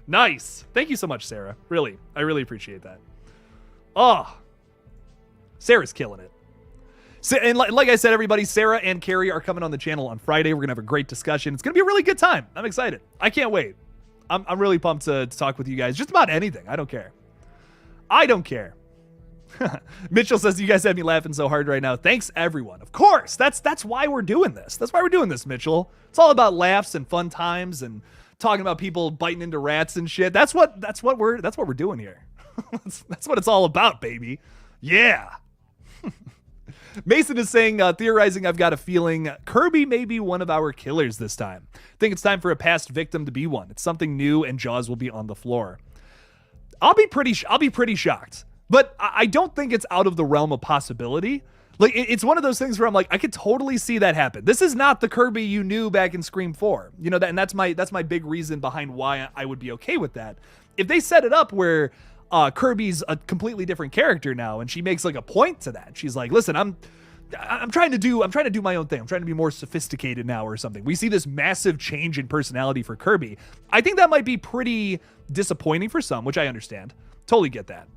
Nice. Thank you so much, Sarah. Really, I really appreciate that. Oh, Sarah's killing it. So, and like I said, everybody, Sarah and Carrie are coming on the channel on Friday. We're gonna have a great discussion. It's gonna be a really good time. I'm excited. I can't wait. I'm really pumped to talk with you guys just about anything. I don't care. I don't care. Mitchell says, you guys have me laughing so hard right now. Thanks, everyone. Of course, that's why we're doing this. That's why we're doing this, Mitchell. It's all about laughs and fun times and talking about people biting into rats and shit. That's what we're doing here. that's what it's all about, baby. Yeah. Mason is saying, theorizing, I've got a feeling Kirby may be one of our killers this time. I think it's time for a past victim to be one. It's something new, and Jaws will be on the floor. I'll be pretty shocked. But I don't think it's out of the realm of possibility. Like, it's one of those things where I'm like, I could totally see that happen. This is not the Kirby you knew back in Scream 4. You know, and that's my big reason behind why I would be okay with that. If they set it up where Kirby's a completely different character now, and she makes like a point to that. She's like, listen, I'm trying to do my own thing. I'm trying to be more sophisticated now or something. We see this massive change in personality for Kirby. I think that might be pretty disappointing for some, which I understand. Totally get that.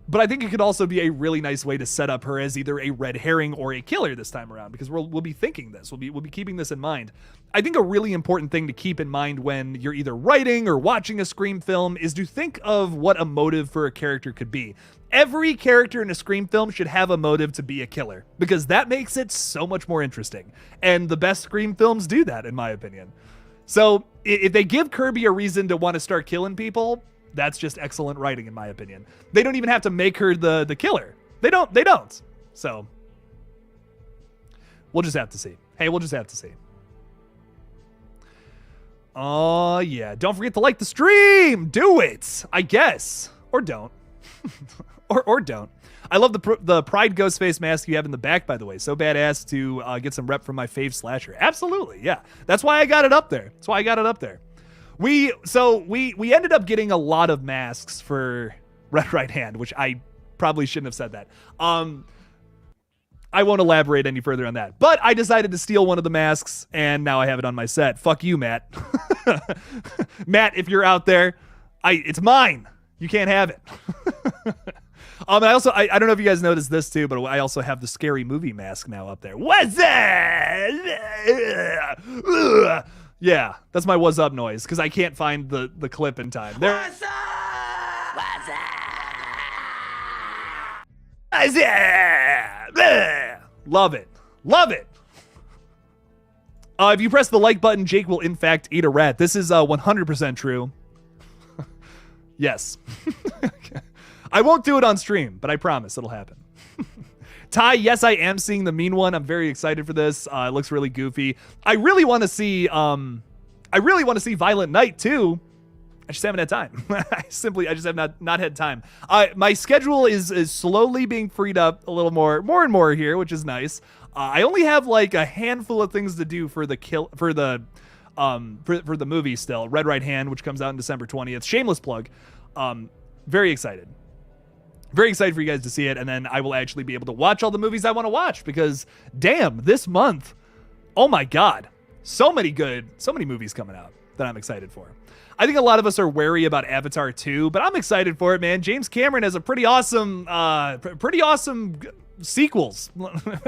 But I think it could also be a really nice way to set up her as either a red herring or a killer this time around, because we'll be thinking this. We'll be keeping this in mind. I think a really important thing to keep in mind when you're either writing or watching a Scream film is to think of what a motive for a character could be. Every character in a Scream film should have a motive to be a killer, because that makes it so much more interesting. And the best Scream films do that, in my opinion. So if they give Kirby a reason to want to start killing people, that's just excellent writing, in my opinion. They don't even have to make her the killer. They don't. So we'll just have to see. Hey, we'll just have to see. Oh, yeah. Don't forget to like the stream. Do it, I guess. Or don't. or don't. I love the Pride Ghostface mask you have in the back, by the way. So badass to get some rep from my fave slasher. Absolutely, yeah. That's why I got it up there. We ended up getting a lot of masks for Red Right Hand, which I probably shouldn't have said that. I won't elaborate any further on that. But I decided to steal one of the masks, and now I have it on my set. Fuck you, Matt. Matt, if you're out there, it's mine. You can't have it. I don't know if you guys noticed this too, but I also have the Scary Movie mask now up there. What's that? Yeah, that's my "what's up" noise, because I can't find the clip in time. What's up? What's up? Love it. If you press the like button, Jake will in fact eat a rat. This is 100% true. Yes. I won't do it on stream, but I promise it'll happen. Ty, yes, I am seeing the mean one. I'm very excited for this. It looks really goofy. I really want to see Violent Night too. I just haven't had time. I just have not had time. My schedule is slowly being freed up a little more and more here, which is nice. I only have like a handful of things to do for the movie still. Red Right Hand, which comes out on December 20th. Shameless plug. Very excited. Very excited for you guys to see it, and then I will actually be able to watch all the movies I want to watch because, damn, this month, oh my god, so many movies coming out that I'm excited for. I think a lot of us are wary about Avatar 2, but I'm excited for it, man. James Cameron has a pretty awesome sequels.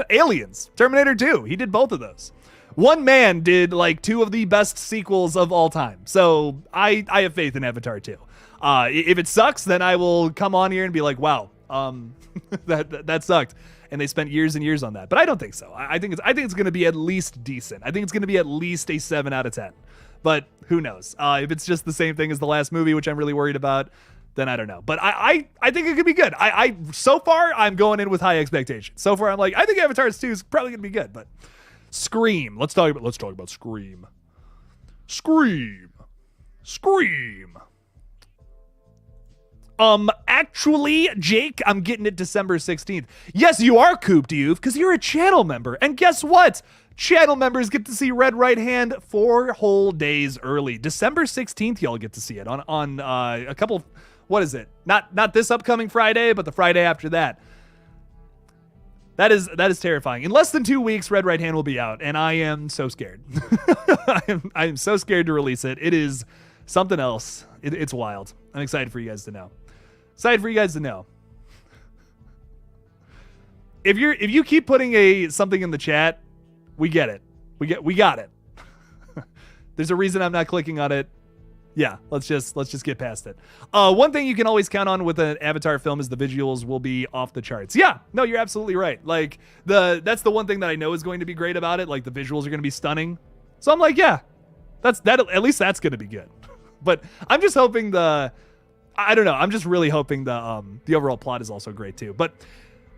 Aliens, Terminator 2, he did both of those. One man did like two of the best sequels of all time, so I have faith in Avatar 2. If it sucks, then I will come on here and be like, wow, that sucked. And they spent years and years on that. But I don't think so. I think it's going to be at least decent. I think it's going to be at least a 7 out of 10. But who knows? If it's just the same thing as the last movie, which I'm really worried about, then I don't know. But I think it could be good. So far, I'm going in with high expectations. So far, I'm like, I think Avatar 2 is probably going to be good. But Scream. Let's talk about Scream. Scream. Actually, Jake, I'm getting it December 16th. Yes, you are cooped, you've, because you're a channel member. And guess what? Channel members get to see Red Right Hand 4 whole days early. December 16th, y'all get to see it on a couple, what is it? Not this upcoming Friday, but the Friday after that. That is terrifying. In less than 2 weeks, Red Right Hand will be out, and I am so scared. I am so scared to release it. It is something else. It's wild. I'm excited for you guys to know. If you keep putting something in the chat, we get it. We got it. There's a reason I'm not clicking on it. Yeah, let's just get past it. One thing you can always count on with an Avatar film is the visuals will be off the charts. Yeah, no, you're absolutely right. Like that's the one thing that I know is going to be great about it. Like the visuals are going to be stunning. So I'm like, yeah, at least that's going to be good. But I'm just hoping I don't know. I'm just really hoping the overall plot is also great too. But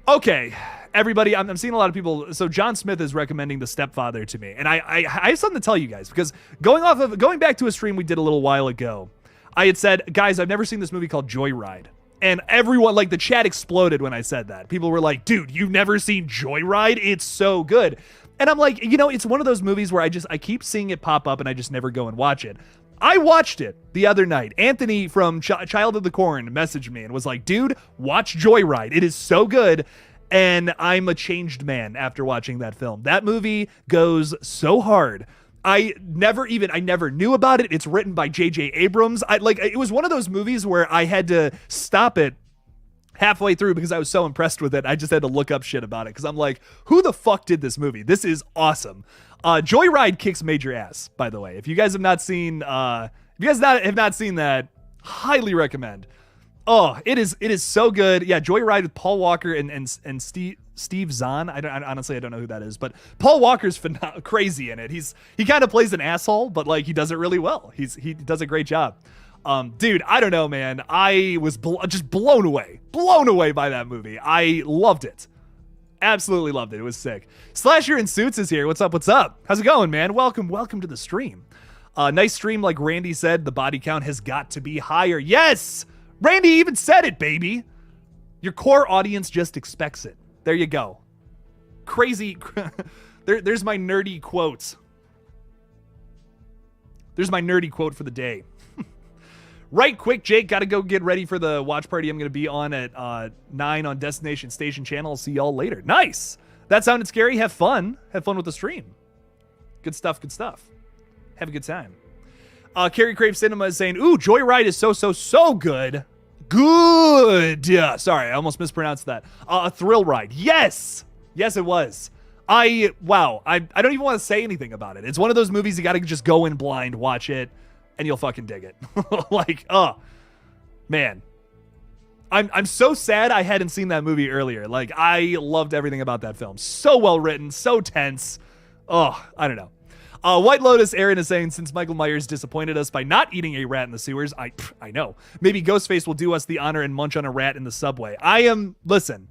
okay, everybody, I'm seeing a lot of people. So John Smith is recommending The Stepfather to me, and I have something to tell you guys because going back to a stream we did a little while ago, I had said, guys, I've never seen this movie called Joyride, and everyone, like the chat exploded when I said that. People were like, dude, you've never seen Joyride? It's so good. And I'm like, it's one of those movies where I keep seeing it pop up and I just never go and watch it. I watched it the other night. Anthony from Child of the Corn messaged me and was like, dude, watch Joyride. It is so good. And I'm a changed man after watching that film. That movie goes so hard. I never knew about it. It's written by J.J. Abrams. It was one of those movies where I had to stop it halfway through because I was so impressed with it. I just had to look up shit about it because I'm like, who the fuck did this movie? This is awesome. Joyride kicks major ass, by the way. If you guys have not seen that, highly recommend. Oh, it is so good. Yeah, Joyride with Paul Walker and Steve Zahn. I don't know who that is, but Paul Walker's crazy in it. He kind of plays an asshole, but like he does it really well. He does a great job. Dude, I don't know, man. I was just blown away by that movie. I loved it. Absolutely loved it. It was sick. Slasher in Suits is here. What's up? How's it going, man? Welcome to the stream. Nice stream, like Randy said. The body count has got to be higher. Yes! Randy even said it, baby. Your core audience just expects it. There you go. Crazy. There's my nerdy quotes. There's my nerdy quote for the day. Right quick, Jake, gotta go get ready for the watch party I'm gonna be on at 9 on Destination Station channel. I'll see y'all later. Nice. That sounded scary. Have fun with the stream. Good stuff. Have a good time. Carrie Crave Cinema is saying, ooh, Joyride is so good. Good. Yeah, sorry, I almost mispronounced that. A thrill ride. Yes, it was. I don't even want to say anything about it. It's one of those movies you gotta just go in blind, watch it, and you'll fucking dig it. Like, man. I'm so sad I hadn't seen that movie earlier. Like, I loved everything about that film. So well written, so tense. Oh, I don't know. White Lotus Aaron is saying, since Michael Myers disappointed us by not eating a rat in the sewers, I know. Maybe Ghostface will do us the honor and munch on a rat in the subway. Listen.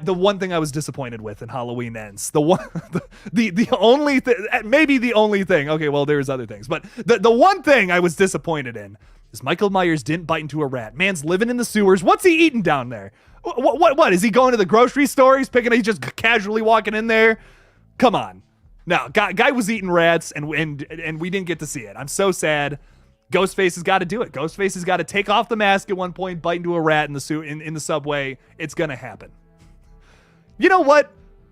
The one thing I was disappointed with in Halloween Ends, the only thing, maybe the only thing, okay, well, there's other things, but the one thing I was disappointed in is Michael Myers didn't bite into a rat. Man's living in the sewers. What's he eating down there? What is he going to the grocery store? He's just casually walking in there? Come on. No, guy was eating rats, and we didn't get to see it. I'm so sad. Ghostface has got to do it. Ghostface has got to take off the mask at one point, bite into a rat in the subway. It's gonna happen. You know what?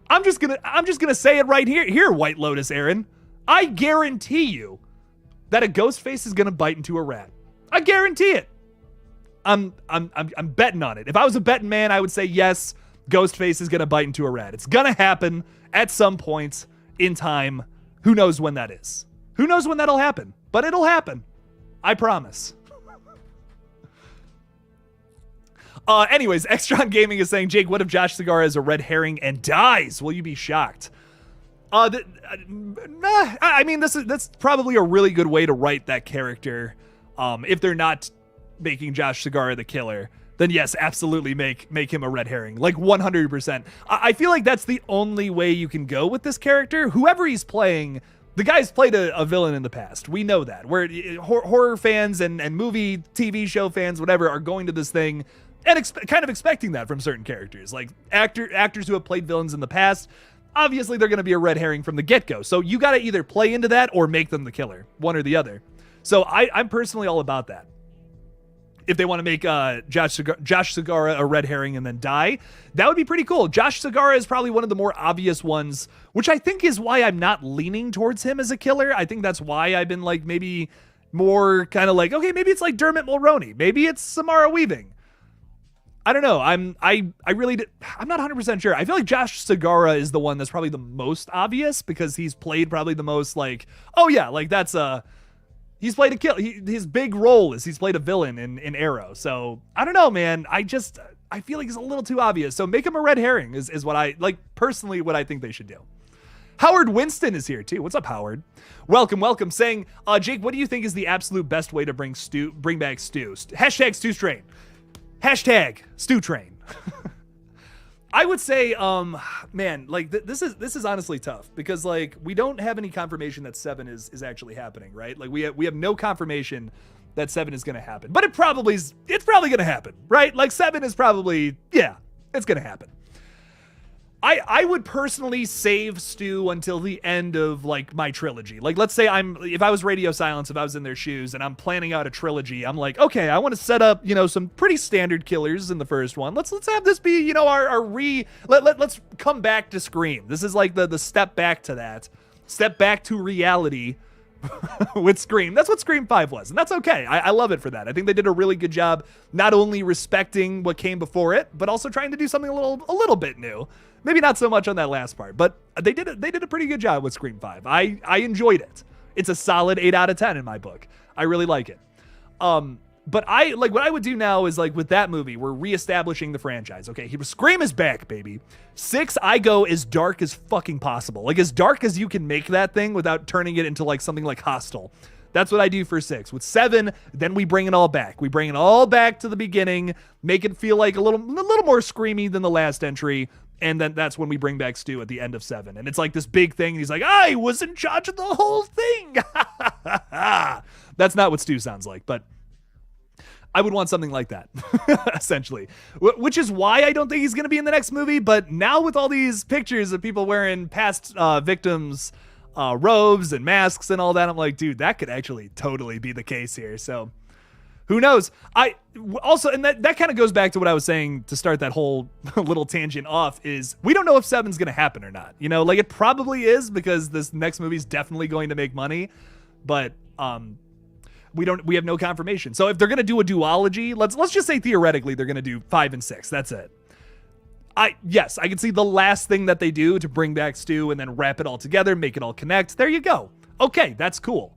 I'm just gonna say it right here, White Lotus Aaron. I guarantee you that a Ghostface is gonna bite into a rat. I guarantee it. I'm betting on it. If I was a betting man, I would say yes, Ghostface is gonna bite into a rat. It's gonna happen at some point in time. Who knows when that is? Who knows when that'll happen? But it'll happen. I promise. Anyways, Extron Gaming is saying, Jake, what if Josh Segarra is a red herring and dies? Will you be shocked? I mean, that's probably a really good way to write that character. If they're not making Josh Segarra the killer, then yes, absolutely make him a red herring, like 100%. I feel like that's the only way you can go with this character. Whoever he's playing, the guy's played a villain in the past. We know that. Where horror fans and movie, TV show fans, whatever, are going to this thing and kind of expecting that from certain characters. Like actors who have played villains in the past, obviously they're going to be a red herring from the get-go. So you got to either play into that or make them the killer, one or the other. So I'm personally all about that. If they want to make Josh Segarra a red herring and then die, that would be pretty cool. Josh Segarra is probably one of the more obvious ones, which I think is why I'm not leaning towards him as a killer. I think that's why I've been like maybe more kind of like, okay, maybe it's like Dermot Mulroney. Maybe it's Samara Weaving. I don't know. I'm not 100% sure. I feel like Josh Segarra is the one that's probably the most obvious because he's played probably the most like, oh yeah, like that's he's played a kill. His big role is he's played a villain in Arrow. So I don't know, man. I feel like he's a little too obvious. So make him a red herring is what I like personally what I think they should do. Howard Winston is here too. What's up, Howard? Welcome. Saying, Jake, what do you think is the absolute best way to bring back Stu? Hashtag Stu Train. Hashtag Stu Train. I would say, man, like this is honestly tough because like we don't have any confirmation that 7 is actually happening, right? Like we have no confirmation that 7 is going to happen, but it's probably going to happen, right? Like 7 is probably, yeah, it's going to happen. I would personally save Stu until the end of like my trilogy. Like, let's say if I was Radio Silence, if I was in their shoes and I'm planning out a trilogy, I'm like, okay, I want to set up, some pretty standard killers in the first one. Let's have this be, let's come back to Scream. This is like the step back to that. Step back to reality with Scream. That's what Scream 5 was, and that's okay. I love it for that. I think they did a really good job not only respecting what came before it, but also trying to do something a little bit new. Maybe not so much on that last part, but they did a pretty good job with Scream 5. I enjoyed it. It's a solid 8 out of 10 in my book. I really like it. But what I would do now is like with that movie, we're reestablishing the franchise. Okay, Scream is back, baby. 6, I go as dark as fucking possible. Like as dark as you can make that thing without turning it into like something like Hostel. That's what I do for 6. With 7, then we bring it all back. We bring it all back to the beginning, make it feel like a little more screamy than the last entry. And then that's when we bring back Stu at the end of 7. And it's like this big thing. And he's like, I was in charge of the whole thing. That's not what Stu sounds like, but I would want something like that, essentially. Which is why I don't think he's going to be in the next movie. But now with all these pictures of people wearing past victims' robes and masks and all that, I'm like, dude, that could actually totally be the case here. So who knows? I also, and that kind of goes back to what I was saying to start that whole little tangent off, is we don't know if 7's going to happen or not. Like it probably is because this next movie's definitely going to make money, but we have no confirmation. So if they're going to do a duology, let's just say theoretically they're going to do 5 and 6. That's it. Yes, I can see the last thing that they do to bring back Stu and then wrap it all together, make it all connect. There you go. Okay, that's cool.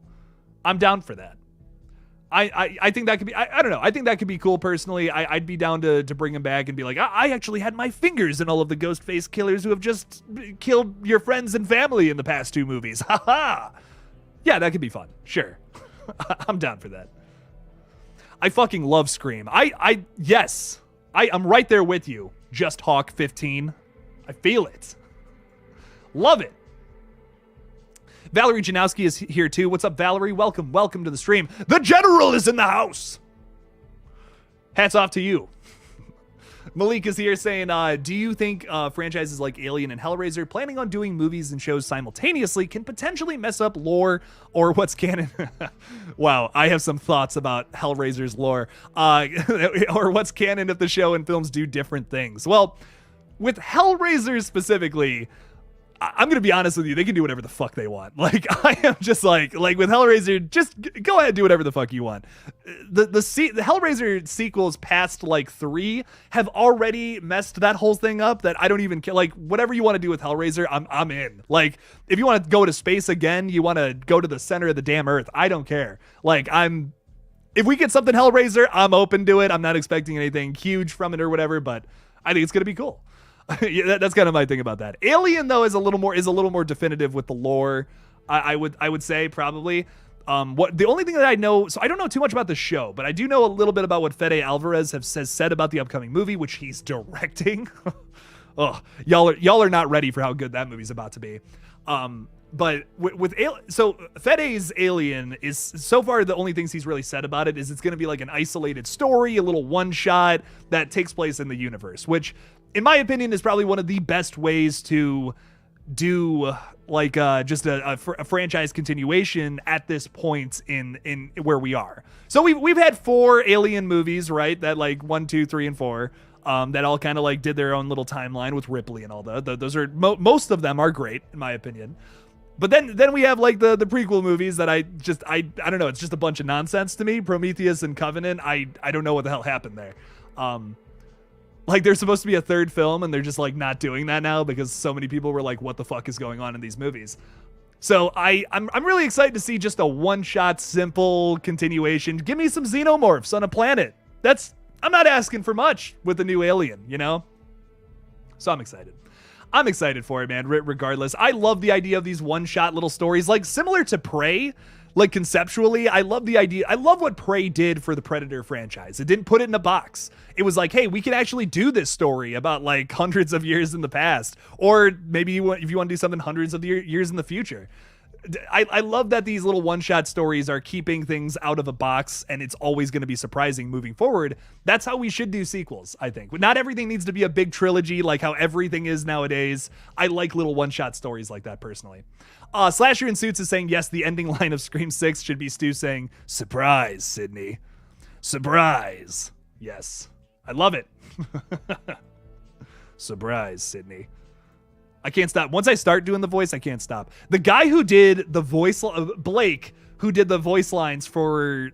I'm down for that. I think that could be, I don't know. I think that could be cool personally. I'd be down to bring him back and be like, I actually had my fingers in all of the Ghostface killers who have just killed your friends and family in the past 2 movies. Haha. Yeah, that could be fun. Sure. I'm down for that. I fucking love Scream. Yes, I'm right there with you. Just Hawk 15. I feel it. Love it. Valerie Janowski is here too. What's up, Valerie? Welcome to the stream. The General is in the house. Hats off to you. Malik is here saying, do you think franchises like Alien and Hellraiser planning on doing movies and shows simultaneously can potentially mess up lore or what's canon? Wow, I have some thoughts about Hellraiser's lore. Or what's canon if the show and films do different things. Well, with Hellraiser specifically, I'm gonna be honest with you, they can do whatever the fuck they want. Like, I am just like with Hellraiser, just go ahead, do whatever the fuck you want. The Hellraiser sequels past like 3 have already messed that whole thing up that I don't even care. Like, whatever you want to do with Hellraiser, I'm in. Like, if you want to go to space again, you want to go to the center of the damn earth, I don't care. Like, if we get something Hellraiser, I'm open to it. I'm not expecting anything huge from it or whatever, but I think it's gonna be cool. Yeah, that's kind of my thing about that. Alien though is a little more definitive with the lore. I would say probably. The only thing that I know, so I don't know too much about the show, but I do know a little bit about what Fede Alvarez has said about the upcoming movie, which he's directing. Oh, y'all are not ready for how good that movie's about to be. But so Fede's Alien is so far the only things he's really said about it is it's going to be like an isolated story, a little one shot that takes place in the universe, which in my opinion is probably one of the best ways to do like just a franchise continuation at this point in where we are. So we've had 4 Alien movies, right? That like 1, 2, 3, and 4. That all kind of like did their own little timeline with Ripley and all that. Those are most of them are great in my opinion. But then we have like the prequel movies that I don't know. It's just a bunch of nonsense to me. Prometheus and Covenant. I don't know what the hell happened there. Like there's supposed to be a 3rd film and they're just like not doing that now because so many people were like, what the fuck is going on in these movies? So I'm really excited to see just a one-shot simple continuation. Give me some xenomorphs on a planet. I'm not asking for much with the new Alien, you know? So I'm excited. I'm excited for it, man, regardless. I love the idea of these one-shot little stories, like similar to Prey. Like conceptually, I love the idea. I love what Prey did for the Predator franchise. It didn't put it in a box. It was like, hey, we can actually do this story about like hundreds of years in the past. Or maybe if you want to do something hundreds of years in the future. I love that these little one-shot stories are keeping things out of a box and it's always going to be surprising moving forward. That's how we should do sequels, I think. But not everything needs to be a big trilogy like how everything is nowadays. I like little one-shot stories like that personally. Slasher in Suits is saying, yes, the ending line of Scream 6 should be Stu saying, surprise, Sydney. Surprise. Yes. I love it. Surprise, Sydney. I can't stop. Once I start doing the voice, I can't stop. The guy who did the voice, Blake, who did the voice lines for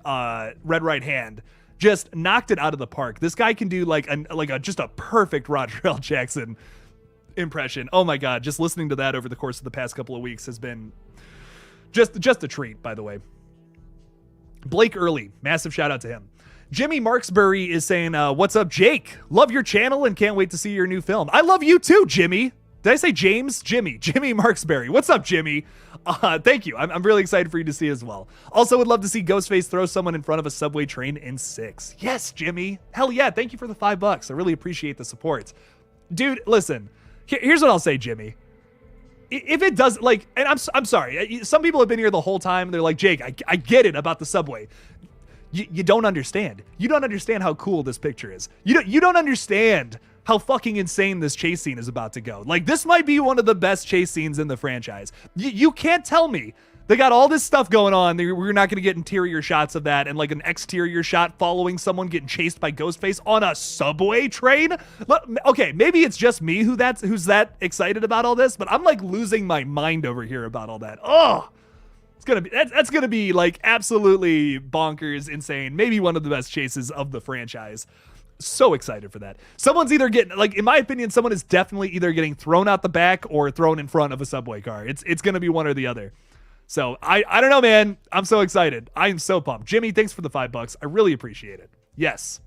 Red Right Hand, just knocked it out of the park. This guy can do just a perfect Roger L. Jackson impression. Oh my God. Just listening to that over the course of the past couple of weeks has been just a treat, by the way. Blake Early, massive shout out to him. Jimmy Marksbury is saying, what's up, Jake? Love your channel and can't wait to see your new film. I love you too, Jimmy. Did I say James? Jimmy Marksbury. What's up, Jimmy? Thank you. I'm really excited for you to see as well. Also would love to see Ghostface throw someone in front of a subway train in 6. Yes, Jimmy. Hell yeah. Thank you for the $5. I really appreciate the support. Dude, listen. Here's what I'll say, Jimmy. If it does, like, and I'm sorry. Some people have been here the whole time. They're like, Jake, I get it about the subway. You don't understand. You don't understand how cool this picture is. You don't understand how fucking insane this chase scene is about to go. Like, this might be one of the best chase scenes in the franchise. You can't tell me they got all this stuff going on. We're not going to get interior shots of that and like an exterior shot following someone getting chased by Ghostface on a subway train. Okay, maybe it's just me who's that excited about all this, but I'm like losing my mind over here about all that. Oh, that's gonna be like absolutely bonkers, insane. Maybe one of the best chases of the franchise. So excited for that. Someone's either getting, like, in my opinion, someone is definitely either getting thrown out the back or thrown in front of a subway car. It's gonna be one or the other. So I don't know, man. I'm so excited. I am so pumped. Jimmy, thanks for the $5. I really appreciate it. Yes.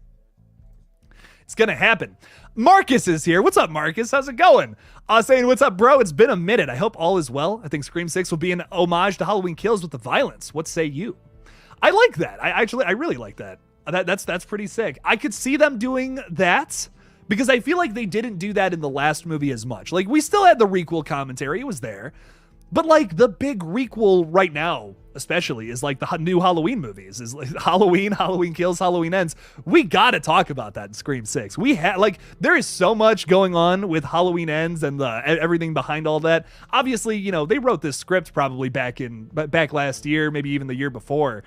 It's going to happen. Marcus is here. What's up, Marcus? How's it going? Saying, what's up, bro? It's been a minute. I hope all is well. I think Scream 6 will be an homage to Halloween Kills with the violence. What say you? I like that. I really like that. That's pretty sick. I could see them doing that because I feel like they didn't do that in the last movie as much. Like, we still had the requel commentary. It was there. But, like, the big requel right now, especially, is, like, the new Halloween movies. Is like Halloween Kills, Halloween Ends. We gotta talk about that in Scream 6. There is so much going on with Halloween Ends and everything behind all that. Obviously, you know, they wrote this script probably back last year, maybe even the year before.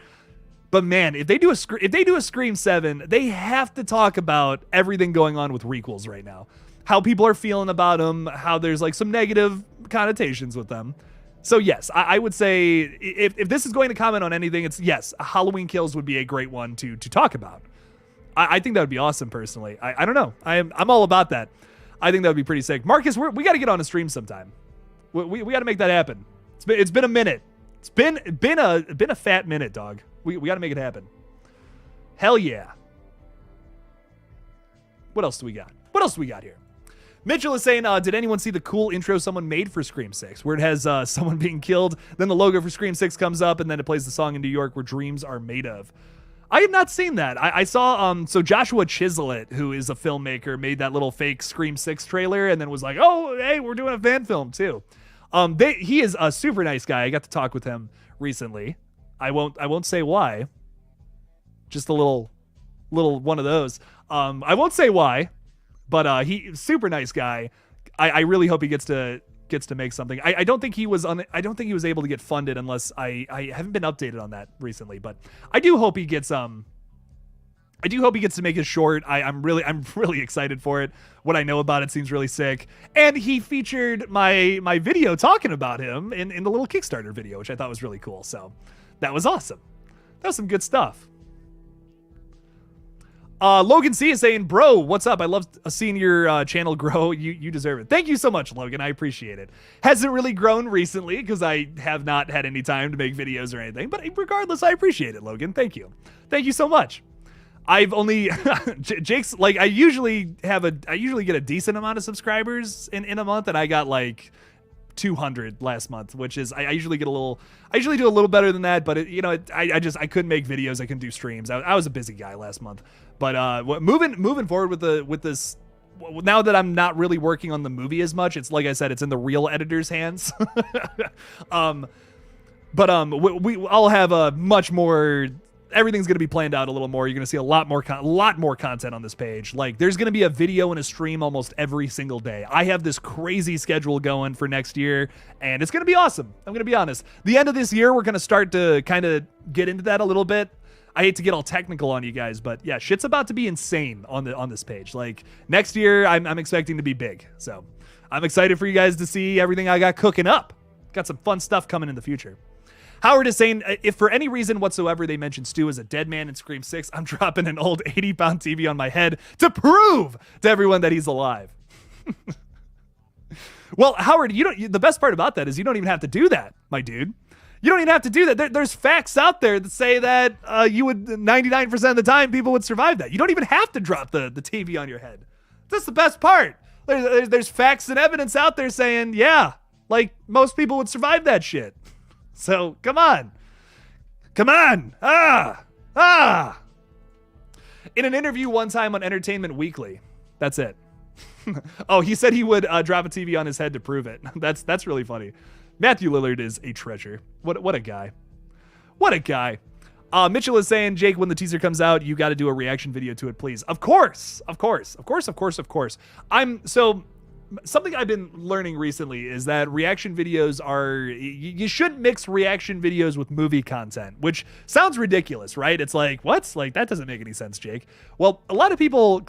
But, man, if they do a Scream 7, they have to talk about everything going on with requels right now. How people are feeling about them, how there's, like, some negative connotations with them. So yes, I would say if this is going to comment on anything, it's yes, Halloween Kills would be a great one to talk about. I think that would be awesome personally. I don't know. I'm all about that. I think that would be pretty sick. Marcus, we got to get on a stream sometime. We got to make that happen. It's been a minute. It's been a fat minute, dog. We got to make it happen. Hell yeah. What else do we got? What else do we got here? Mitchell is saying, did anyone see the cool intro someone made for Scream 6, where it has someone being killed, then the logo for Scream 6 comes up, and then it plays the song in New York where dreams are made of? I have not seen that. I saw, so Joshua Chiselet, who is a filmmaker, made that little fake Scream 6 trailer, and then was like, oh, hey, we're doing a fan film, too. He is a super nice guy. I got to talk with him recently. I won't say why. Just a little one of those. I won't say why. But he's super nice guy. I really hope he gets to make something. I don't think he was able to get funded unless I haven't been updated on that recently. But I do hope he gets to make his short. I'm really excited for it. What I know about it seems really sick. And he featured my video talking about him in the little Kickstarter video, which I thought was really cool. So that was awesome. That was some good stuff. Logan C is saying, bro, what's up? I love seeing your channel grow. You deserve it. Thank you so much, Logan. I appreciate it. Hasn't really grown recently because I have not had any time to make videos or anything. But regardless, I appreciate it, Logan. Thank you. Thank you so much. I've only Jake's like I usually get a decent amount of subscribers in a month, and I got like 200 last month, which is I usually do a little better than that, but I couldn't make videos, I couldn't do streams. I was a busy guy last month. But moving forward with this, now that I'm not really working on the movie as much, it's like I said, it's in the real editor's hands. I'll have a much more. Everything's going to be planned out a little more. You're going to see a lot more content on this page. Like, there's going to be a video and a stream almost every single day. I have this crazy schedule going for next year, and it's going to be awesome. I'm going to be honest. The end of this year, we're going to start to kind of get into that a little bit. I hate to get all technical on you guys, but yeah, shit's about to be insane on this page. Like, next year, I'm expecting to be big. So I'm excited for you guys to see everything I got cooking up. Got some fun stuff coming in the future. Howard is saying, if for any reason whatsoever they mention Stu as a dead man in Scream 6, I'm dropping an old 80-pound TV on my head to prove to everyone that he's alive. Well, Howard, the best part about that is you don't even have to do that, my dude. You don't even have to do that. There's facts out there that say that you would 99% of the time people would survive that. You don't even have to drop the TV on your head. That's the best part. There's facts and evidence out there saying, yeah, like most people would survive that shit. So come on. In an interview one time on Entertainment Weekly, that's it. Oh, he said he would drop a TV on his head to prove it. That's really funny. Matthew Lillard is a treasure. What a guy. What a guy. Mitchell is saying, Jake, when the teaser comes out, you got to do a reaction video to it, please. Of course. Something I've been learning recently is that reaction videos you shouldn't mix reaction videos with movie content, which sounds ridiculous, right? It's like, what? Like, that doesn't make any sense, Jake. Well, a lot of people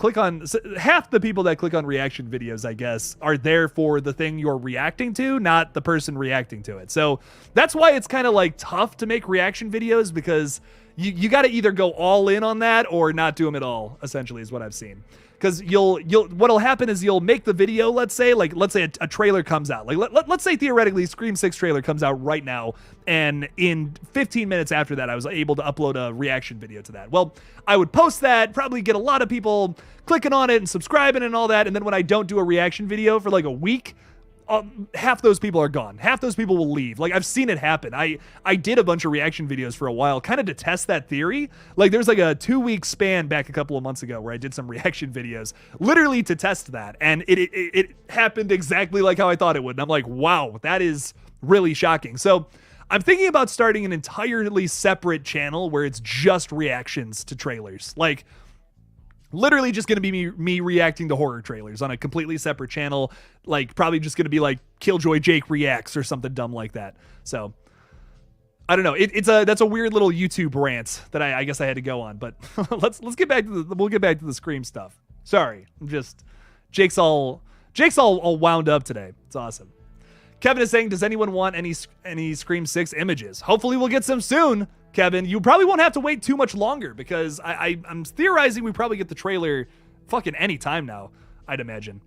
half the people that click on reaction videos, I guess, are there for the thing you're reacting to, not the person reacting to it. So that's why it's kind of like tough to make reaction videos, because you got to either go all in on that or not do them at all, essentially, is what I've seen. Because what'll happen is you'll make the video, let's say a trailer comes out. Like, let's say theoretically Scream 6 trailer comes out right now, and in 15 minutes after that, I was able to upload a reaction video to that. Well, I would post that, probably get a lot of people clicking on it and subscribing and all that, and then when I don't do a reaction video for like a week, half those people are gone. Half those people will leave. Like, I've seen it happen. I did a bunch of reaction videos for a while, kind of to test that theory. Like, there's like a 2-week span back a couple of months ago where I did some reaction videos, literally to test that. And it happened exactly like how I thought it would. And I'm like, wow, that is really shocking. So I'm thinking about starting an entirely separate channel where it's just reactions to trailers. Like, literally just going to be me reacting to horror trailers on a completely separate channel. Like, probably just going to be like Killjoy Jake Reacts or something dumb like that. So I don't know. That's a weird little YouTube rant that I guess I had to go on, but let's get back to we'll get back to the Scream stuff. Sorry. Jake's all wound up today. It's awesome. Kevin is saying, does anyone want any Scream 6 images? Hopefully we'll get some soon. Kevin, you probably won't have to wait too much longer because I'm theorizing we probably get the trailer fucking any time now, I'd imagine.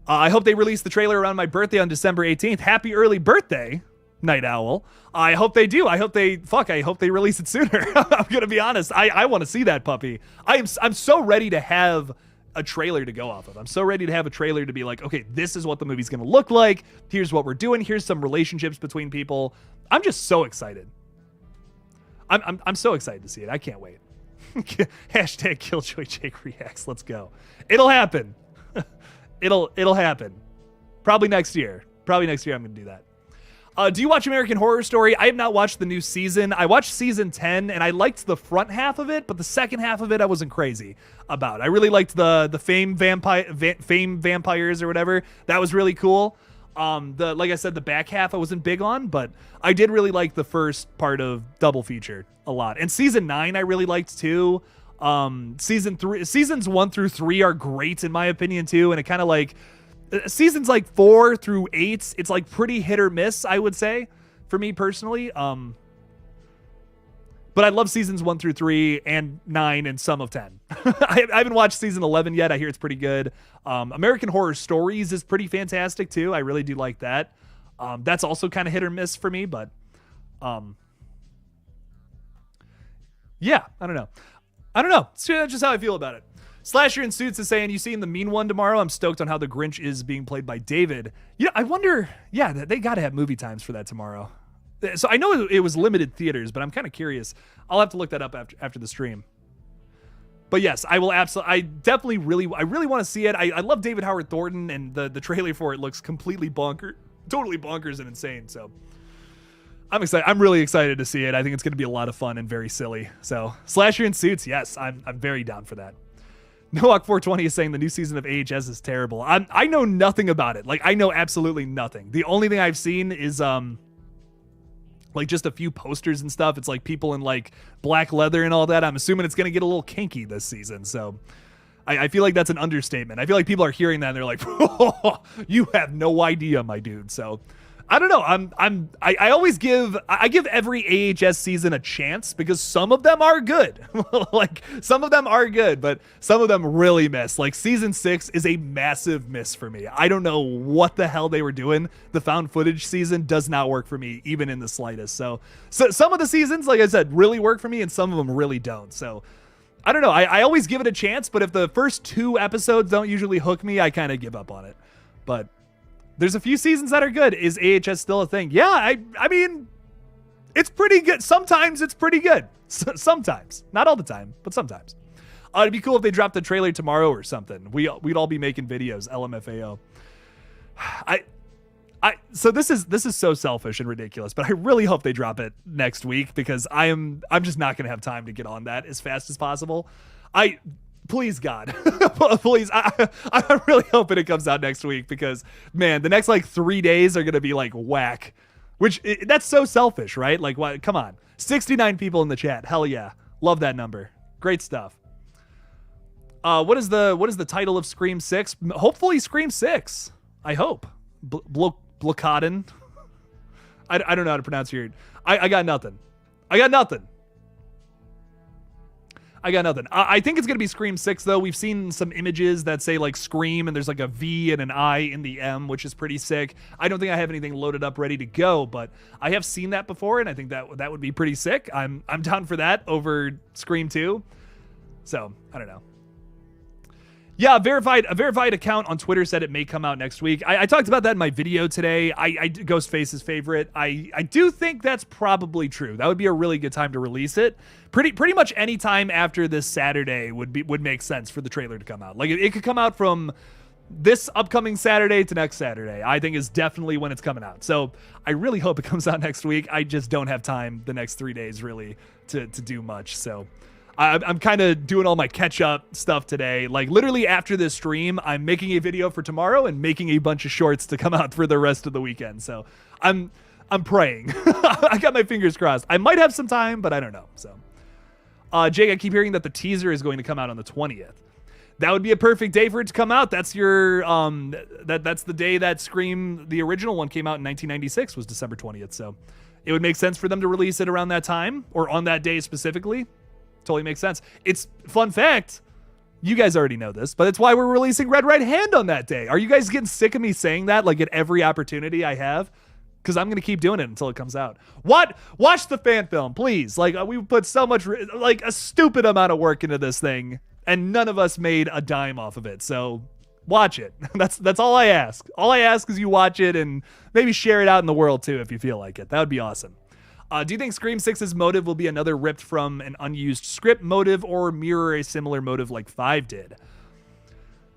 I hope they release the trailer around my birthday on December 18th. Happy early birthday, Night Owl. I hope they do. I hope they release it sooner. I'm going to be honest. I want to see that puppy. I'm so ready to have a trailer to go off of. I'm so ready to have a trailer to be like, okay, this is what the movie's going to look like. Here's what we're doing. Here's some relationships between people. I'm just so excited. I'm so excited to see it. I can't wait. Hashtag Killjoy Jake Reacts. Let's go. It'll happen. It'll happen. Probably next year. I'm going to do that. Do you watch American Horror Story? I have not watched the new season. I watched season 10 and I liked the front half of it, but the second half of it I wasn't crazy about. I really liked the fame vampires or whatever. That was really cool. Like I said, the back half I wasn't big on, but I did really like the first part of Double Feature a lot. And season 9 I really liked too. Seasons 1 through 3 are great in my opinion too, and it kind of like seasons like 4 through 8, it's like pretty hit or miss, I would say, for me personally. But I love seasons 1 through 3 and 9 and some of 10. I haven't watched season 11 yet. I hear it's pretty good. American Horror Stories is pretty fantastic too. I really do like that. That's also kind of hit or miss for me, but yeah, I don't know. It's just how I feel about it. Slasher in Suits is saying, you seeing the Mean One tomorrow? I'm stoked on how the Grinch is being played by David. Yeah, I wonder, they got to have movie times for that tomorrow. So I know it was limited theaters, but I'm kind of curious. I'll have to look that up after the stream. But yes, I will absolutely. I really want to see it. I love David Howard Thornton, and the trailer for it looks completely totally bonkers and insane. So I'm excited. I'm really excited to see it. I think it's going to be a lot of fun and very silly. So Slasher in Suits, yes, I'm very down for that. Noak420 is saying the new season of AHS is terrible. I know nothing about it. Like, I know absolutely nothing. The only thing I've seen is like just a few posters and stuff. It's like people in like black leather and all that. I'm assuming it's going to get a little kinky this season. So I feel like that's an understatement. I feel like people are hearing that and they're like, oh, you have no idea, my dude. So I don't know. I give every AHS season a chance because some of them are good. Like some of them are good, but some of them really miss. Like season 6 is a massive miss for me. I don't know what the hell they were doing. The found footage season does not work for me, even in the slightest. So some of the seasons, like I said, really work for me and some of them really don't. So I don't know. I always give it a chance, but if the first 2 episodes don't usually hook me, I kind of give up on it. But there's a few seasons that are good. Is AHS still a thing? Yeah, I mean, it's pretty good. Sometimes it's pretty good. Sometimes. Not all the time, but sometimes. It'd be cool if they dropped the trailer tomorrow or something. We'd all be making videos. LMFAO. So this is so selfish and ridiculous, but I really hope they drop it next week because I'm just not going to have time to get on that as fast as possible. Please, God, please. I'm really hoping it comes out next week because, man, the next like 3 days are going to be like whack, that's so selfish, right? Like, what? Come on. 69 people in the chat. Hell yeah. Love that number. Great stuff. What is the title of Scream 6? Hopefully Scream 6. I hope. Blockaden. I don't know how to pronounce your. I got nothing. I got nothing. I think it's going to be Scream 6, though. We've seen some images that say, like, Scream, and there's, like, a V and an I in the M, which is pretty sick. I don't think I have anything loaded up ready to go, but I have seen that before, and I think that would be pretty sick. I'm down for that over Scream 2. So, I don't know. Yeah, a verified account on Twitter said it may come out next week. I talked about that in my video today. Ghostface's favorite. I do think that's probably true. That would be a really good time to release it. Pretty much any time after this Saturday would make sense for the trailer to come out. Like it could come out from this upcoming Saturday to next Saturday. I think is definitely when it's coming out. So I really hope it comes out next week. I just don't have time the next 3 days really to do much. So I'm kind of doing all my catch-up stuff today. Like, literally after this stream, I'm making a video for tomorrow and making a bunch of shorts to come out for the rest of the weekend. So I'm praying. I got my fingers crossed. I might have some time, but I don't know. So, Jake, I keep hearing that the teaser is going to come out on the 20th. That would be a perfect day for it to come out. That's your that's the day that Scream, the original one, came out in 1996, was December 20th. So it would make sense for them to release it around that time or on that day specifically. Totally makes sense. It's fun fact. You guys already know this, but it's why we're releasing Red Right Hand on that day. Are you guys getting sick of me saying that like at every opportunity I have? Because I'm going to keep doing it until it comes out. What? Watch the fan film, please. Like we put so much, like a stupid amount of work into this thing, and none of us made a dime off of it. So watch it. That's all I ask. All I ask is you watch it and maybe share it out in the world too if you feel like it. That would be awesome. Do you think Scream 6's motive will be another ripped from an unused script motive or mirror a similar motive like 5 did?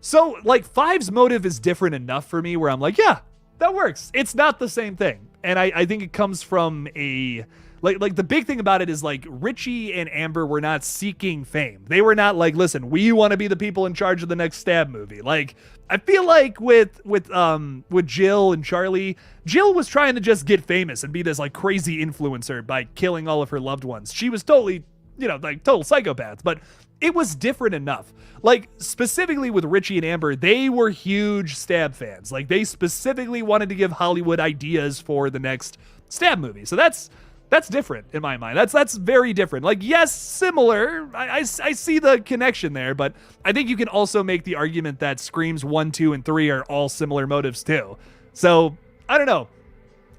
So, like, 5's motive is different enough for me where I'm like, yeah, that works. It's not the same thing. And I think it comes from a... Like the big thing about it is, like, Richie and Amber were not seeking fame. They were not like, listen, we want to be the people in charge of the next Stab movie. Like, I feel like with Jill and Charlie, Jill was trying to just get famous and be this, like, crazy influencer by killing all of her loved ones. She was totally, like, total psychopath, but it was different enough. Like, specifically with Richie and Amber, they were huge Stab fans. Like, they specifically wanted to give Hollywood ideas for the next Stab movie. So that's different in my mind. That's very different. Like, yes, similar. I see the connection there, but I think you can also make the argument that Screams 1, 2, and 3 are all similar motives too. So, I don't know.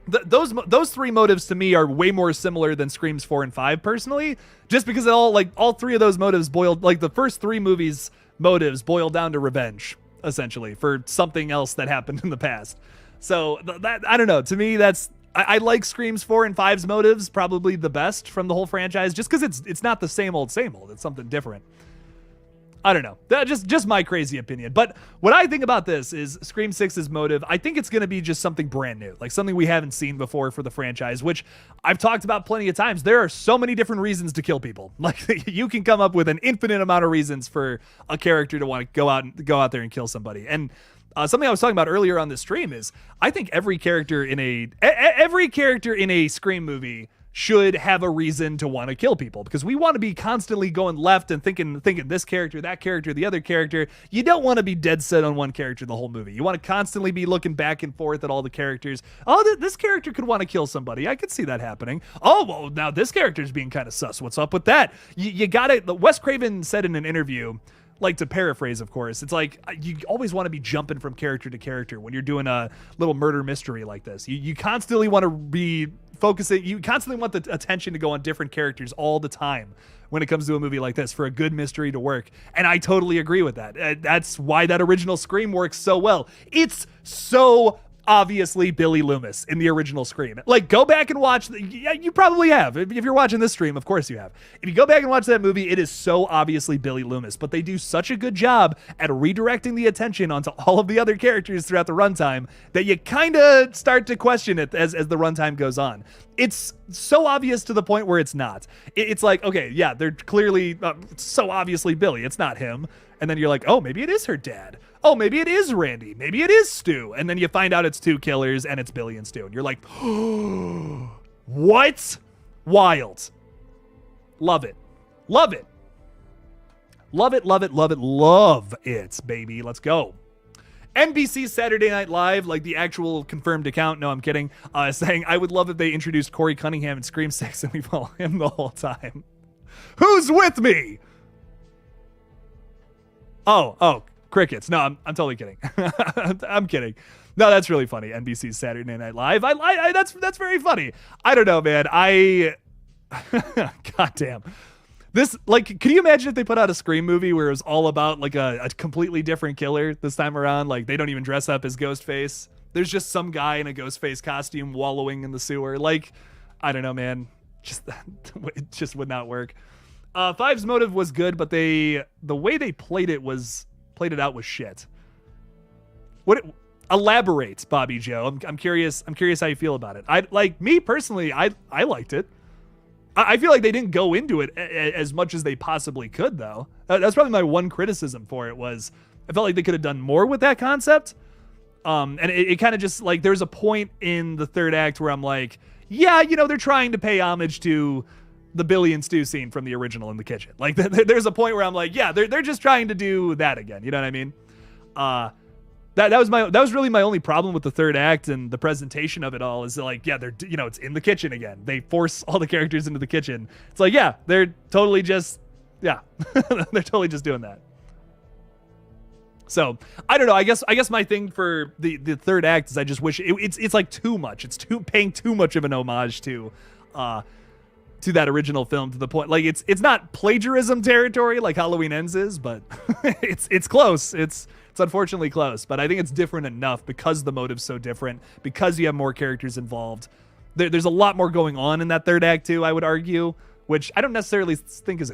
Those three motives to me are way more similar than Screams 4 and 5 personally, just because all three of those motives boiled, like the first 3 movies motives boil down to revenge, essentially, for something else that happened in the past. So, that I don't know. To me, I like Screams 4 and 5's motives probably the best from the whole franchise, just because it's not the same old. It's something different. I don't know. Just my crazy opinion. But what I think about this is Scream 6's motive, I think it's going to be just something brand new, like something we haven't seen before for the franchise, which I've talked about plenty of times. There are so many different reasons to kill people. Like, you can come up with an infinite amount of reasons for a character to want to go out there and kill somebody. And something I was talking about earlier on this stream is I think every character in a Scream movie should have a reason to want to kill people, because we want to be constantly going left and thinking this character, that character, the other character. You don't want to be dead set on one character the whole movie. You want to constantly be looking back and forth at all the characters. Oh, this character could want to kill somebody. I could see that happening. Oh, well, now this character's being kind of sus. What's up with that? You got it. Wes Craven said in an interview, like, to paraphrase, of course, it's like you always want to be jumping from character to character when you're doing a little murder mystery like this. You constantly want to be focusing. You constantly want the attention to go on different characters all the time when it comes to a movie like this for a good mystery to work. And I totally agree with that. That's why that original Scream works so well. It's so obviously Billy Loomis in the original Scream. Like, go back and watch. You probably have. If you're watching this stream, of course you have. If you go back and watch that movie, it is so obviously Billy Loomis. But they do such a good job at redirecting the attention onto all of the other characters throughout the runtime that you kind of start to question it as the runtime goes on. It's so obvious to the point where it's not. It's like, okay, yeah, they're clearly so obviously Billy. It's not him. And then you're like, oh, maybe it is her dad. Oh, maybe it is Randy. Maybe it is Stu. And then you find out it's 2 killers and it's Billy and Stu. And you're like, oh, what? Wild. Love it. Love it. Love it, love it, love it, love it, baby. Let's go. NBC Saturday Night Live, like the actual confirmed account, no, I'm kidding, saying, I would love if they introduced Corey Cunningham in Scream 6 and we follow him the whole time. Who's with me? Oh, crickets. No, I'm totally kidding. I'm kidding. No, that's really funny. NBC's Saturday Night Live. That's very funny. I don't know, man. Goddamn. This, like, can you imagine if they put out a Scream movie where it was all about like a completely different killer this time around? Like, they don't even dress up as Ghostface. There's just some guy in a Ghostface costume wallowing in the sewer. Like, I don't know, man. It just would not work. Five's motive was good, but the way they played it out was shit. Elaborate, Bobby Joe. I'm curious how you feel about it. Me personally, I liked it. I feel like they didn't go into it as much as they possibly could, though. That's probably my one criticism for it was I felt like they could have done more with that concept. And it kind of just like there's a point in the third act where I'm like, yeah, they're trying to pay homage to the Billy and Stu scene from the original in the kitchen. Like there's a point where I'm like, yeah, they're just trying to do that again. You know what I mean? That was really my only problem with the third act and the presentation of it all is like, yeah, they're, it's in the kitchen again. They force all the characters into the kitchen. It's like, yeah, they're totally just they're totally just doing that. So I don't know. I guess my thing for the third act is I just wish it's like too much. It's paying too much of an homage to that original film to the point like it's not plagiarism territory like Halloween Ends is, but it's close. It's unfortunately close, but I think it's different enough because the motive's so different, because you have more characters involved. There's a lot more going on in that third act too, I would argue, which I don't necessarily think is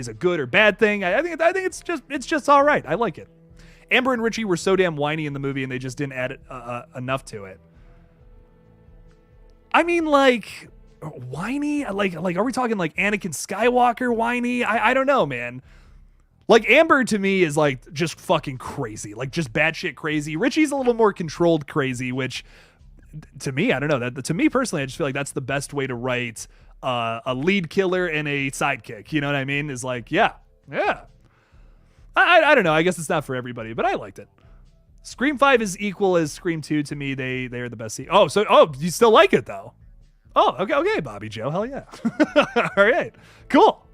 a good or bad thing. I think it's just all right. I like it. Amber and Richie were so damn whiny in the movie and they just didn't add enough to it. I mean, like, whiny? Like, are we talking like Anakin Skywalker whiny? I don't know, man. Like, Amber to me is like just fucking crazy, like just batshit crazy. Richie's a little more controlled crazy, which to me, I don't know. To me personally, I just feel like that's the best way to write a lead killer and a sidekick. You know what I mean? Is like, yeah. I don't know. I guess it's not for everybody, but I liked it. Scream 5 is equal as Scream 2 to me. They are the best. You still like it though? Oh, okay, Bobby Joe. Hell yeah. All right. Cool.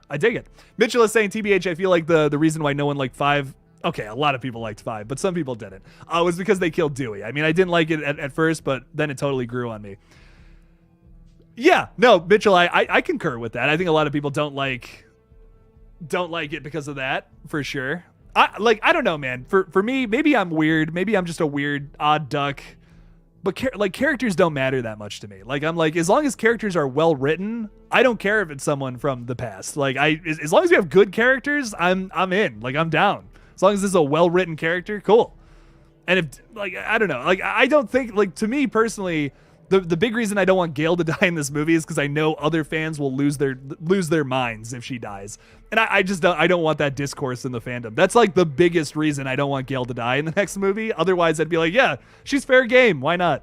I dig it. Mitchell is saying, TBH, I feel like the reason why no one liked 5, okay, a lot of people liked 5, but some people didn't, was because they killed Dewey. I mean, I didn't like it at first, but then it totally grew on me. Yeah, no, Mitchell, I concur with that. I think a lot of people don't like it because of that, for sure. I don't know, man. For me, maybe I'm weird. Maybe I'm just a weird, odd duck. But characters don't matter that much to me. Like, I'm like, as long as characters are well written, I don't care if it's someone from the past. Like, as long as we have good characters, I'm in. Like, I'm down. As long as this is a well written character, cool. And if, like, I don't know. Like, I don't think, like, to me personally, the big reason I don't want Gail to die in this movie is because I know other fans will lose their minds if she dies. And I don't want that discourse in the fandom. That's like the biggest reason I don't want Gail to die in the next movie. Otherwise I'd be like, yeah, she's fair game. Why not?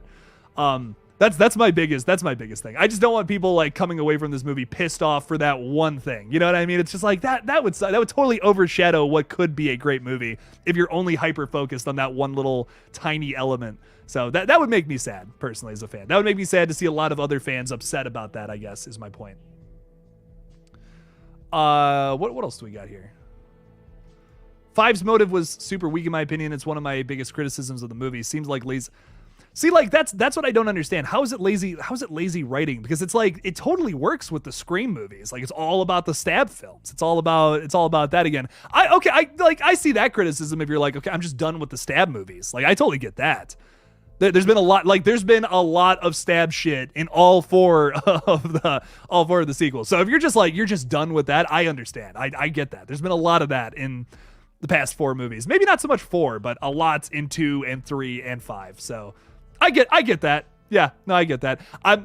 That's my biggest thing. I just don't want people like coming away from this movie pissed off for that one thing. You know what I mean? It's just like that would totally overshadow what could be a great movie if you're only hyper focused on that one little tiny element. So that would make me sad, personally, as a fan. That would make me sad to see a lot of other fans upset about that, I guess, is my point. What else do we got here? 5's motive was super weak, in my opinion. It's one of my biggest criticisms of the movie. Seems like lazy. See, like, that's what I don't understand. How is it lazy? How is it lazy writing? Because it's like, it totally works with the Scream movies. Like, it's all about the stab films. It's all about that again. I see that criticism if you're like, okay, I'm just done with the stab movies. Like, I totally get that. There's been a lot of stab shit in all four of the sequels. So if you're just like, you're just done with that, I understand. I get that. There's been a lot of that in the past 4 movies. Maybe not so much 4, but a lot in 2 and 3 and 5. So I get that. Yeah, no, I get that.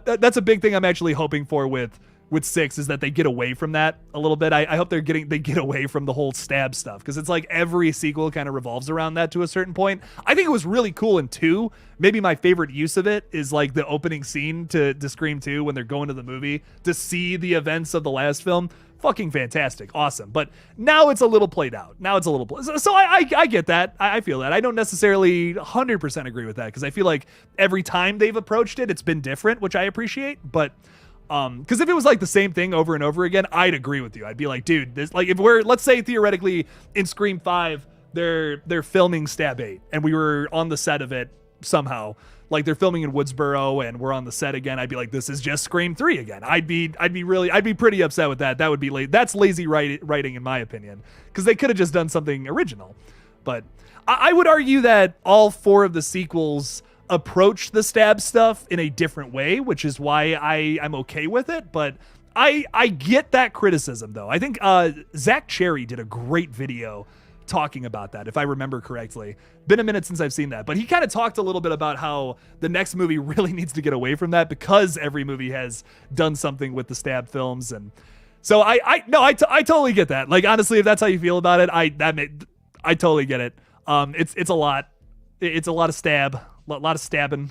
That's a big thing I'm actually hoping for with 6 is that they get away from that a little bit. I hope they get away from the whole stab stuff, because it's like every sequel kind of revolves around that to a certain point. I think it was really cool in 2. Maybe my favorite use of it is like the opening scene to Scream 2 when they're going to the movie to see the events of the last film. Fucking fantastic. Awesome. But now it's a little played out. So I get that. I feel that. I don't necessarily 100% agree with that, because I feel like every time they've approached it, it's been different, which I appreciate. But Because if it was like the same thing over and over again, I'd agree with you. I'd be like, dude, this, like, if we're, let's say theoretically in Scream 5, they're filming Stab 8 and we were on the set of it somehow, like they're filming in Woodsboro and we're on the set again, I'd be like, this is just Scream 3 again. I'd be pretty upset with that. That would be that's lazy writing in my opinion, because they could have just done something original. But I would argue that all 4 of the sequels approach the Stab stuff in a different way, which is why I'm okay with it. But I get that criticism though. I think Zach Cherry did a great video talking about that, if I remember correctly. Been a minute since I've seen that, but he kind of talked a little bit about how the next movie really needs to get away from that, because every movie has done something with the Stab films. And so I totally get that. Like, honestly, if that's how you feel about it, I totally get it. It's a lot. It's a lot of stab. A lot of stabbing.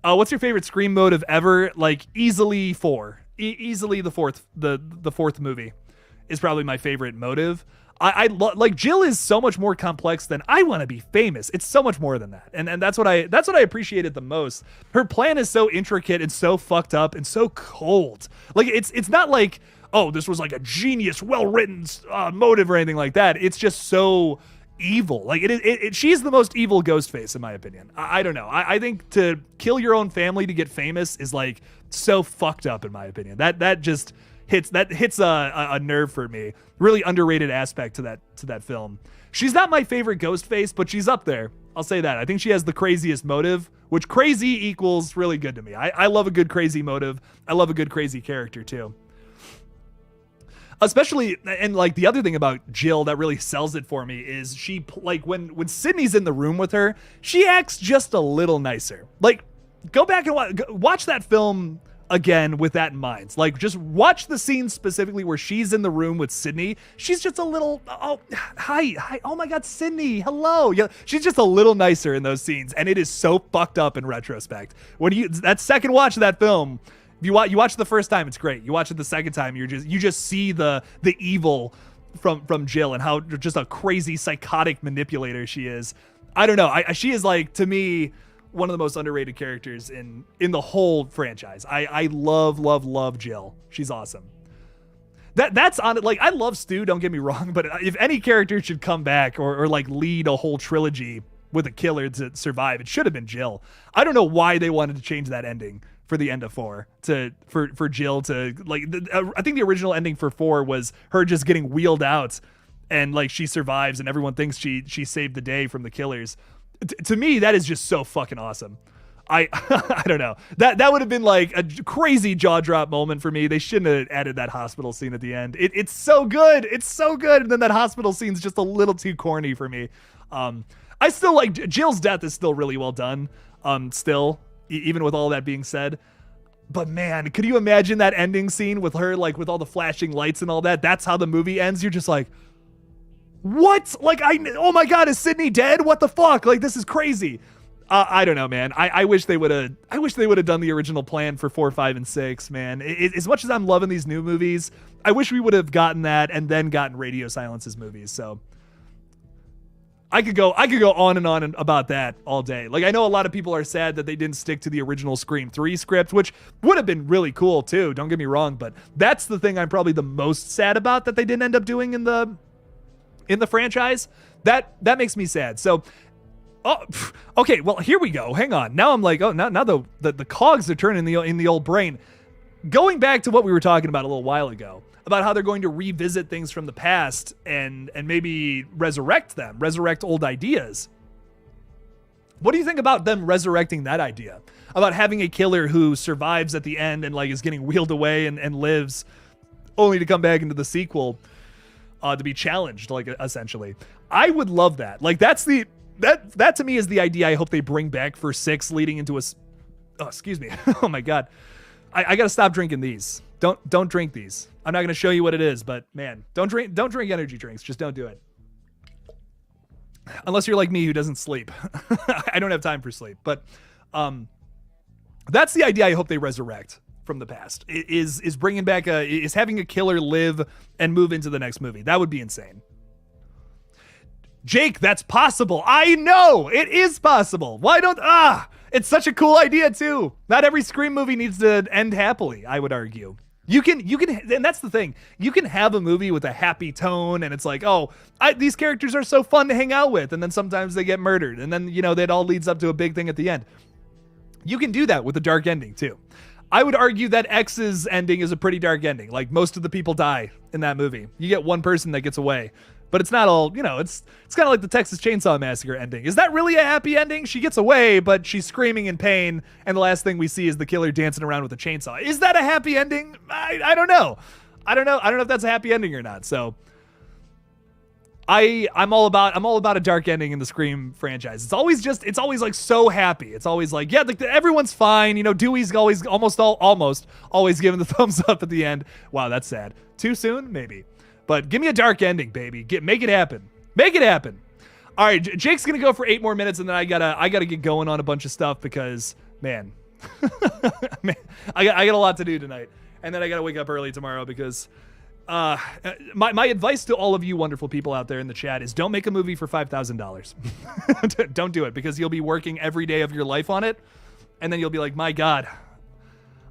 What's your favorite Scream motive ever? Like, easily 4. Easily the fourth movie is probably my favorite motive. Like, Jill is so much more complex than I want to be famous. It's so much more than that. And that's what I appreciated the most. Her plan is so intricate and so fucked up and so cold. Like, it's not like, oh, this was like a genius, well-written motive or anything like that. It's just so evil. Like, she's the most evil Ghostface in my opinion. I don't know. I think to kill your own family to get famous is like so fucked up in my opinion. That just hits a nerve for me. Really underrated aspect to that film. She's not my favorite Ghostface, but she's up there. I'll say that. I think she has the craziest motive, which crazy equals really good to me. I love a good crazy motive. I love a good crazy character too. Especially, and like the other thing about Jill that really sells it for me is she, like, when Sydney's in the room with her, she acts just a little nicer. Like, go back and watch that film again with that in mind. Like, just watch the scene specifically where she's in the room with Sydney. She's just a little, oh, hi, oh my God, Sydney, hello. Yeah, she's just a little nicer in those scenes, and it is so fucked up in retrospect. When that second watch of that film, you watch the first time, it's great. You watch it the second time, you just see the evil from Jill and how just a crazy psychotic manipulator she is. I don't know. She is, like, to me, one of the most underrated characters in the whole franchise. I love Jill. She's awesome. That's on it. Like, I love Stu, don't get me wrong, but if any character should come back or like lead a whole trilogy with a killer to survive, it should have been Jill. I don't know why they wanted to change that ending for the end of 4 for Jill to, like, I think the original ending for 4 was her just getting wheeled out and, like, she survives and everyone thinks she saved the day from the killers. To me, that is just so fucking awesome. I don't know. That would have been like a crazy jaw drop moment for me. They shouldn't have added that hospital scene at the end. It's so good. It's so good. And then that hospital scene's just a little too corny for me. I still like Jill's death is still really well done. Still, even with all that being said. But man, could you imagine that ending scene with her, like, with all the flashing lights and all that? That's how the movie ends. You're just like, what? Like, oh my God, is Sydney dead? What the fuck? Like, this is crazy. I don't know, man. I wish they would have done the original plan for 4, 5, and 6, man. As much as I'm loving these new movies, I wish we would have gotten that and then gotten Radio Silence's movies. So I could go on and on about that all day. Like, I know a lot of people are sad that they didn't stick to the original Scream 3 script, which would have been really cool too. Don't get me wrong, but that's the thing I'm probably the most sad about that they didn't end up doing in the franchise. That makes me sad. So, okay, well, here we go. Hang on. Now I'm like, oh, now the cogs are turning in the old brain. Going back to what we were talking about a little while ago, about how they're going to revisit things from the past and maybe resurrect old ideas. What do you think about them resurrecting that idea? About having a killer who survives at the end and, like, is getting wheeled away and lives only to come back into the sequel to be challenged, like, essentially. I would love that. Like, that to me is the idea I hope they bring back for 6 leading into oh, excuse me. Oh my God. I gotta stop drinking these. Don't drink these. I'm not gonna show you what it is, but man, don't drink energy drinks. Just don't do it. Unless you're like me who doesn't sleep. I don't have time for sleep, but that's the idea I hope they resurrect from the past, is bringing back is having a killer live and move into the next movie. That would be insane. Jake, that's possible. I know it is possible. Why don't It's such a cool idea too. Not every Scream movie needs to end happily, I would argue. You can, and that's the thing. You can have a movie with a happy tone, and it's like, oh, these characters are so fun to hang out with, and then sometimes they get murdered, and then, you know, that all leads up to a big thing at the end. You can do that with a dark ending too. I would argue that X's ending is a pretty dark ending. Like, most of the people die in that movie. You get one person that gets away. But it's not all, you know, it's kind of like the Texas Chainsaw Massacre ending. Is that really a happy ending? She gets away, but she's screaming in pain, and the last thing we see is the killer dancing around with a chainsaw. Is that a happy ending? I don't know. I don't know if that's a happy ending or not. So I'm all about a dark ending in the Scream franchise. It's always like so happy. It's always like, yeah, everyone's fine. You know, Dewey's always almost always giving the thumbs up at the end. Wow, that's sad. Too soon? Maybe. But give me a dark ending, baby. Make it happen. Make it happen. All right, Jake's gonna go for 8 more minutes, and then I gotta get going on a bunch of stuff because, man, I got a lot to do tonight, and then I gotta wake up early tomorrow because my advice to all of you wonderful people out there in the chat is don't make a movie for $5,000. Don't do it, because you'll be working every day of your life on it, and then you'll be like, my God,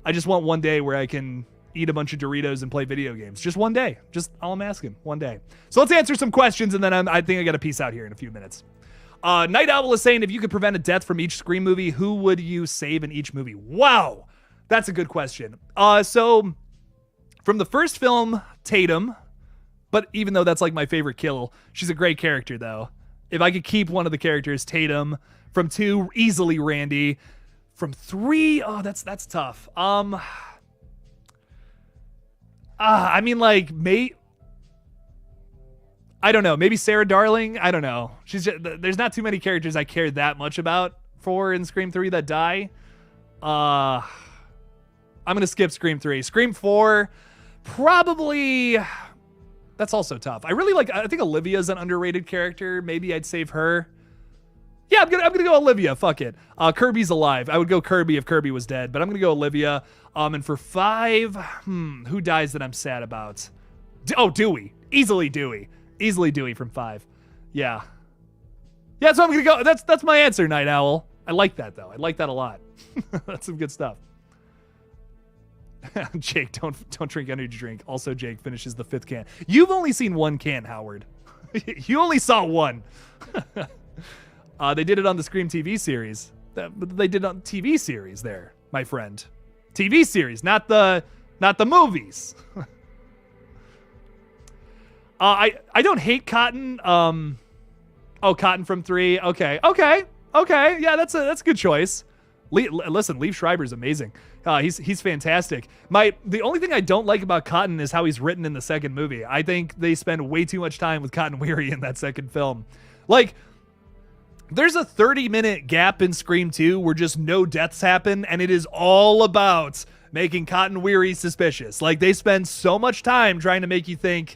I just want one day where I can eat a bunch of Doritos and play video games. Just one day. Just all I'm asking. One day. So let's answer some questions, and then I think I got to peace out here in a few minutes. Night Owl is saying, if you could prevent a death from each Scream movie, who would you save in each movie? Wow. That's a good question. So from the first film, Tatum, but even though that's like my favorite kill, she's a great character though. If I could keep one of the characters, Tatum. From 2, easily Randy. From 3, oh, that's tough. I mean, like, I don't know. Maybe Sarah Darling. I don't know. There's not too many characters I care that much about for in Scream 3 that die. I'm gonna skip Scream 3. Scream 4, probably. That's also tough. I think Olivia's an underrated character. Maybe I'd save her. Yeah, I'm gonna go Olivia. Fuck it. Kirby's alive. I would go Kirby if Kirby was dead, but I'm gonna go Olivia. And for 5, who dies that I'm sad about? Dewey. Easily Dewey. Easily Dewey from 5. Yeah. Yeah, so I'm gonna go. That's my answer, Night Owl. I like that though. I like that a lot. That's some good stuff. Jake, don't drink energy drink. Also, Jake finishes the 5th can. You've only seen 1 can, Howard. You only saw 1. They did it on the Scream TV series. They did it on TV series there, my friend. TV series, not the movies. I don't hate Cotton. Cotton from 3. Okay. Yeah, that's a good choice. Listen, Liev Schreiber's amazing. He's fantastic. The only thing I don't like about Cotton is how he's written in the second movie. I think they spend way too much time with Cotton Weary in that second film. Like, there's a 30-minute gap in Scream 2 where just no deaths happen, and it is all about making Cotton Weary suspicious. Like, they spend so much time trying to make you think,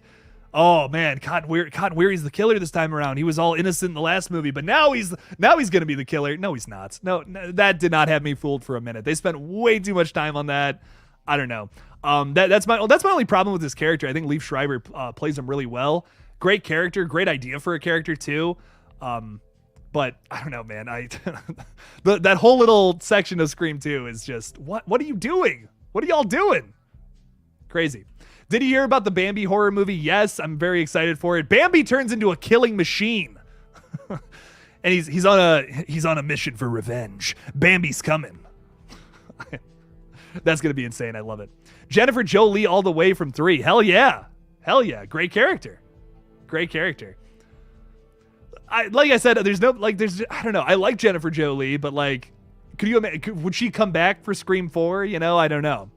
oh man, Cotton Weary's the killer this time around. He was all innocent in the last movie, but now he's gonna be the killer. No, he's not. No, that did not have me fooled for a minute. They spent way too much time on that. I don't know. That's my only problem with this character. I think Liev Schreiber plays him really well. Great character, great idea for a character too. But I don't know, man. That whole little section of Scream 2 is just, what are you doing? What are y'all doing? Crazy. Did you hear about the Bambi horror movie? Yes, I'm very excited for it. Bambi turns into a killing machine. And he's on a mission for revenge. Bambi's coming. That's going to be insane. I love it. Jennifer Jolie all the way from 3. Hell yeah. Great character. Like I said, I don't know. I like Jennifer Jolie, but like, would she come back for Scream 4? You know, I don't know.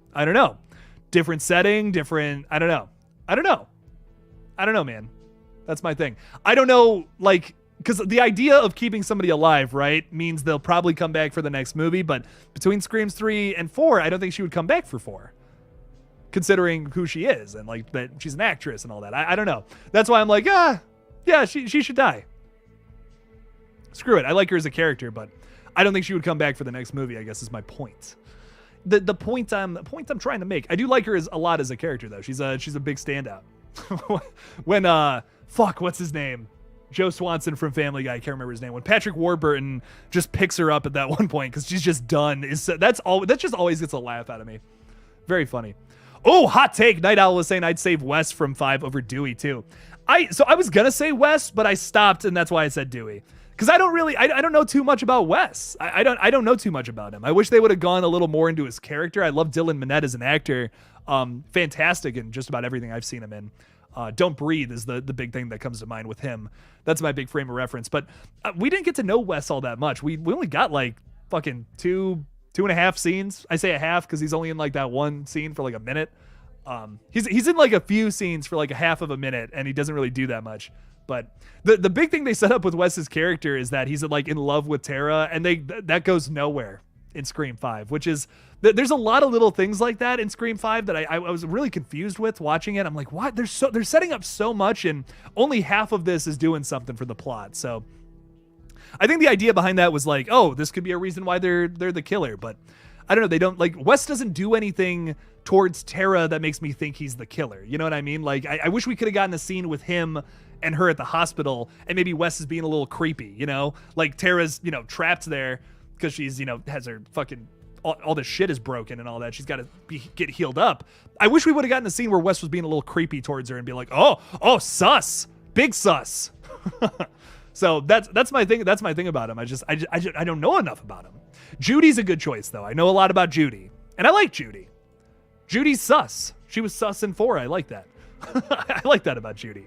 Different setting, I don't know, man. That's my thing. I don't know, like, because the idea of keeping somebody alive, right, means they'll probably come back for the next movie, but between Screams 3 and 4, I don't think she would come back for 4. Considering who she is, and like that she's an actress and all that. I don't know. That's why I'm like, yeah, she should die. Screw it. I like her as a character, but I don't think she would come back for the next movie, I guess is my point. The point I'm trying to make. I do like her a lot as a character though. She's a big standout. When what's his name? Joe Swanson from Family Guy, I can't remember his name, when Patrick Warburton just picks her up at that one point because she's just done. That just always gets a laugh out of me. Very funny. Oh, hot take. Night Owl was saying I'd save Wes from 5 over Dewey too. So I was gonna say Wes, but I stopped, and that's why I said Dewey. Because I don't know too much about Wes. I don't know too much about him. I wish they would have gone a little more into his character. I love Dylan Minnette as an actor. Fantastic in just about everything I've seen him in. Don't Breathe is the big thing that comes to mind with him. That's my big frame of reference. But we didn't get to know Wes all that much. We only got like fucking two and a half scenes. I say a half because he's only in like that one scene for like a minute. He's in like a few scenes for like a half of a minute, and he doesn't really do that much. But the big thing they set up with Wes's character is that he's like in love with Tara, and that goes nowhere in Scream 5, which is there's a lot of little things like that in Scream 5 that I was really confused with watching it. I'm like, what? They're setting up so much, and only half of this is doing something for the plot. So I think the idea behind that was like, oh, this could be a reason why they're the killer, but I don't know. They don't like Wes doesn't do anything towards Tara that makes me think he's the killer. You know what I mean? Like I wish we could have gotten a scene with him and her at the hospital, and maybe Wes is being a little creepy, you know, like Tara's, trapped there because she's, has her fucking, all this shit is broken and all that. She's got to get healed up. I wish we would have gotten a scene where Wes was being a little creepy towards her and be like, oh, sus, big sus. So that's my thing. That's my thing about him. I don't know enough about him. Judy's a good choice though. I know a lot about Judy, and I like Judy. Judy's sus. She was sus in 4. I like that. I like that about Judy.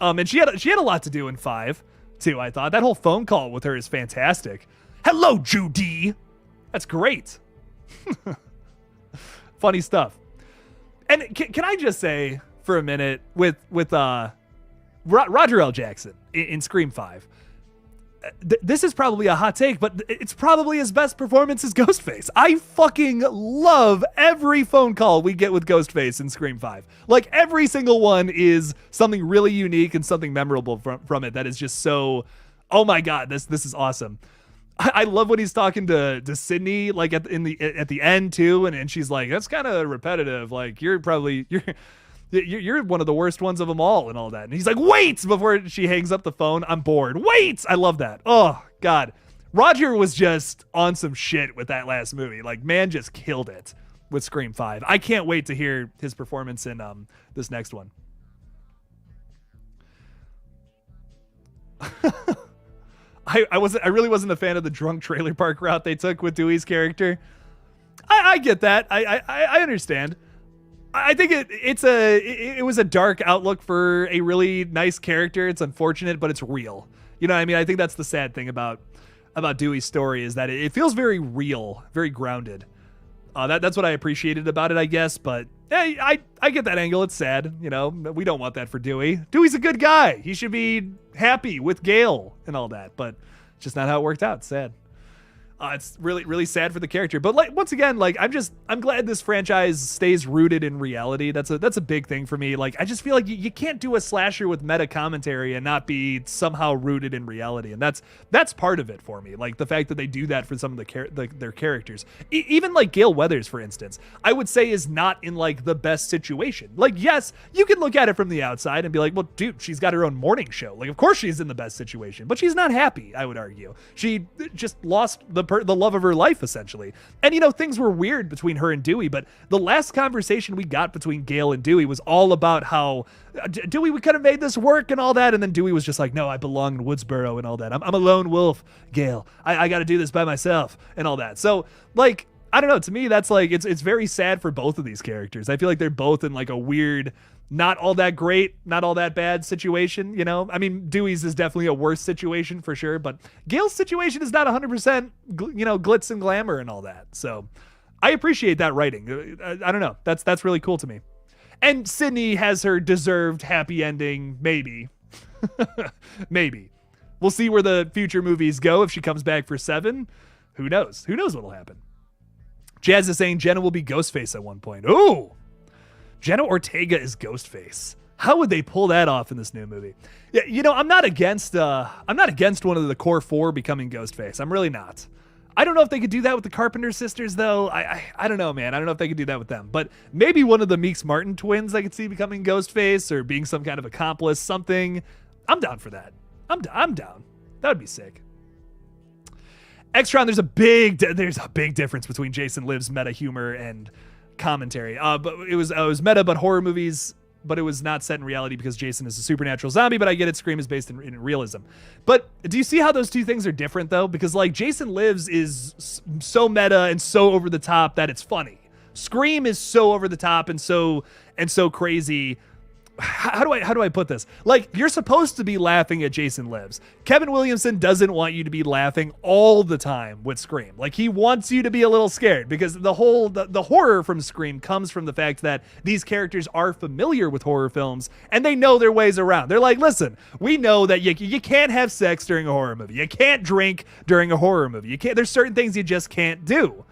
And she had a lot to do in 5 too. I thought that whole phone call with her is fantastic. Hello, Judy. That's great. Funny stuff. And can I just say for a minute with Roger L. Jackson in Scream 5, this is probably a hot take, but it's probably his best performance as Ghostface. I fucking love every phone call we get with Ghostface in Scream 5. Like every single one is something really unique and something memorable from it that is just so, oh my God, this is awesome. I love when he's talking to Sydney, like at the end too, and she's like, that's kind of repetitive. Like you're one of the worst ones of them all and all that. And he's like, wait, before she hangs up the phone, I'm bored. Wait. I love that. Oh God. Roger was just on some shit with that last movie. Like man just killed it with Scream 5. I can't wait to hear his performance in this next one. I really wasn't a fan of the drunk trailer park route they took with Dewey's character. I get that. I understand. I think it was a dark outlook for a really nice character. It's unfortunate, but it's real. You know what I mean? I think that's the sad thing about Dewey's story is that it feels very real, very grounded. That's what I appreciated about it, I guess. But hey, I get that angle. It's sad. We don't want that for Dewey. Dewey's a good guy. He should be happy with Gale and all that. But it's just not how it worked out. It's sad. It's really, really sad for the character. But like once again, like I'm glad this franchise stays rooted in reality. That's a big thing for me. Like I just feel like you can't do a slasher with meta commentary and not be somehow rooted in reality. And that's part of it for me. Like the fact that they do that for some of their characters. Even like Gale Weathers, for instance, I would say is not in like the best situation. Like yes, you can look at it from the outside and be like, well, dude, she's got her own morning show. Like of course she's in the best situation, but she's not happy. I would argue she just lost the love of her life, essentially. And things were weird between her and Dewey, but the last conversation we got between Gale and Dewey was all about how Dewey, we could have made this work and all that. And then Dewey was just like, no, I belong in Woodsboro and all that. I'm a lone wolf, Gale. I got to do this by myself and all that. So like, I don't know. To me, that's like, it's very sad for both of these characters. I feel like they're both in like a weird, not all that great, not all that bad situation, I mean, Dewey's is definitely a worse situation for sure, but Gale's situation is not 100%, glitz and glamour and all that. So I appreciate that writing. I don't know. That's really cool to me. And Sydney has her deserved happy ending, maybe. Maybe. We'll see where the future movies go if she comes back for 7. Who knows? Who knows what'll happen? Jazz is saying Jenna will be Ghostface at one point. Ooh! Jenna Ortega is Ghostface. How would they pull that off in this new movie? Yeah, I'm not against one of the core 4 becoming Ghostface. I'm really not. I don't know if they could do that with the Carpenter sisters, though. I don't know, man. I don't know if they could do that with them. But maybe one of the Meeks Martin twins I could see becoming Ghostface or being some kind of accomplice, something. I'm down for that. I'm down. That would be sick. Extron, there's a big difference between Jason Lives meta humor and commentary. But it was meta, but horror movies, but it was not set in reality because Jason is a supernatural zombie. But I get it. Scream is based in realism. But do you see how those two things are different though? Because like Jason Lives is so meta and so over the top that it's funny. Scream is so over the top and so crazy. How do I put this? Like, you're supposed to be laughing at Jason Lives. Kevin Williamson doesn't want you to be laughing all the time with Scream. Like, he wants you to be a little scared because the horror from Scream comes from the fact that these characters are familiar with horror films and they know their ways around. They're like, listen, we know that you can't have sex during a horror movie. You can't drink during a horror movie. There's certain things you just can't do.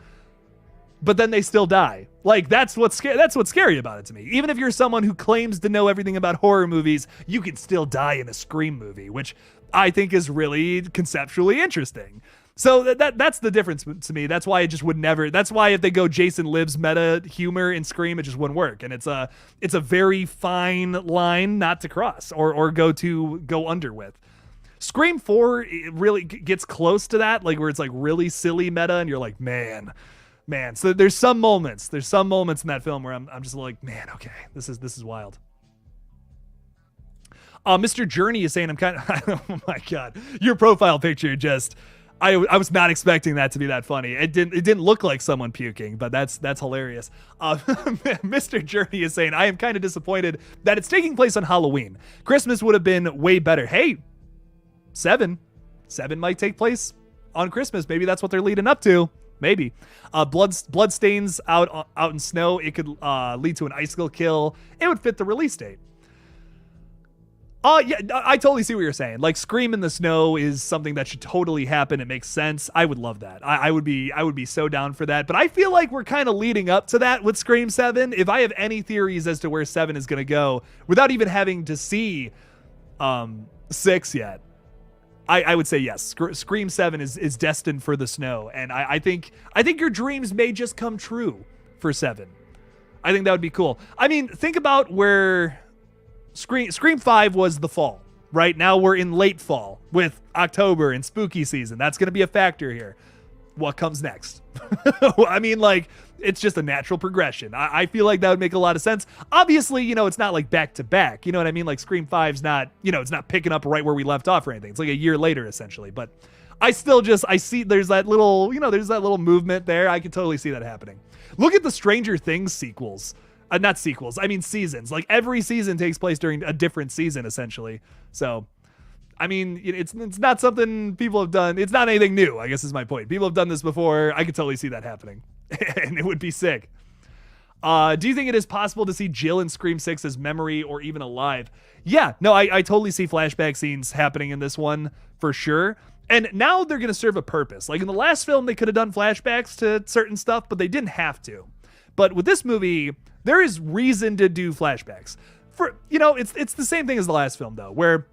But then they still die. Like, that's what's scary about it to me. Even if you're someone who claims to know everything about horror movies, you can still die in a Scream movie, which I think is really conceptually interesting. So that's the difference to me. That's why it just would never. That's why if they go Jason Lives meta humor in Scream, it just wouldn't work. And it's a very fine line not to cross or go under with. Scream 4 it really gets close to that, like where it's like really silly meta, and you're like, man. So there's some moments in that film where I'm just like, man, okay, this is wild. Mr. Journey is saying I'm kind of, oh my God, your profile picture just, I was not expecting that to be that funny. It didn't look like someone puking, but that's hilarious. Mr. Journey is saying I am kind of disappointed that it's taking place on Halloween. Christmas would have been way better. Hey, Seven might take place on Christmas. Maybe that's what they're leading up to. Maybe. Blood stains out in snow. It could lead to an icicle kill. It would fit the release date. Yeah, I totally see what you're saying. Like, Scream in the snow is something that should totally happen. It makes sense. I would love that. I would be so down for that. But I feel like we're kind of leading up to that with Scream 7. If I have any theories as to where 7 is going to go, without even having to see 6 yet, I would say yes. Scream 7 is destined for the snow, and I think your dreams may just come true for 7. I think that would be cool. I mean, think about where Scream 5 was the fall, right? Now we're in late fall with October and spooky season. That's going to be a factor here. What comes next? I mean, like, it's just a natural progression. I feel like that would make a lot of sense. Obviously, it's not like back to back. You know what I mean? Like, Scream 5's not, it's not picking up right where we left off or anything. It's like a year later, essentially. But I see there's that little movement there. I can totally see that happening. Look at the Stranger Things sequels. Not sequels. I mean, seasons. Like, every season takes place during a different season, essentially. So, I mean, it's not something people have done. It's not anything new, I guess is my point. People have done this before. I could totally see that happening. And it would be sick. Do you think it is possible to see Jill in Scream 6 as memory or even alive? Yeah, no, I totally see flashback scenes happening in this one for sure. And now they're going to serve a purpose. Like in the last film, they could have done flashbacks to certain stuff, but they didn't have to. But with this movie, there is reason to do flashbacks. It's the same thing as the last film, though, where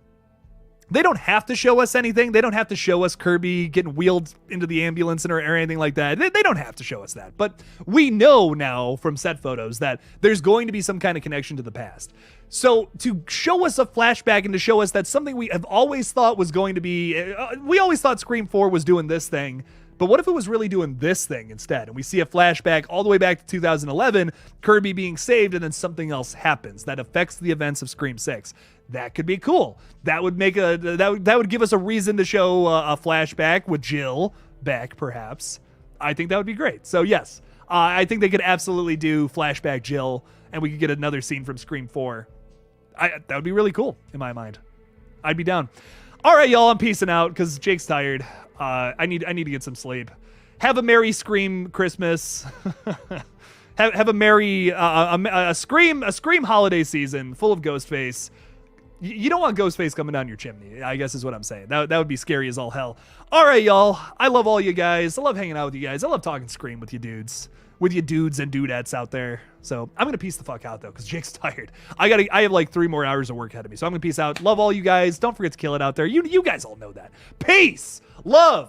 they don't have to show us anything. They don't have to show us Kirby getting wheeled into the ambulance or anything like that. They don't have to show us that. But we know now from set photos that there's going to be some kind of connection to the past. So to show us a flashback and to show us that something we have always thought was going to be, we always thought Scream 4 was doing this thing. But what if it was really doing this thing instead? And we see a flashback all the way back to 2011, Kirby being saved, and then something else happens that affects the events of Scream 6. That could be cool. That would make that would give us a reason to show a flashback with Jill back, perhaps. I think that would be great. So yes, I think they could absolutely do flashback Jill, and we could get another scene from Scream 4. That would be really cool in my mind. I'd be down. All right, y'all, I'm peacing out because Jake's tired. I need to get some sleep. Have a merry Scream Christmas. have a merry a Scream holiday season full of Ghostface. You don't want Ghostface coming down your chimney, I guess is what I'm saying. That would be scary as all hell. All right, y'all. I love all you guys. I love hanging out with you guys. I love talking Scream with you dudes. With you dudes and dudettes out there. So I'm going to peace the fuck out, though, because Jake's tired. I have like 3 more hours of work ahead of me. So I'm going to peace out. Love all you guys. Don't forget to kill it out there. You guys all know that. Peace. Love.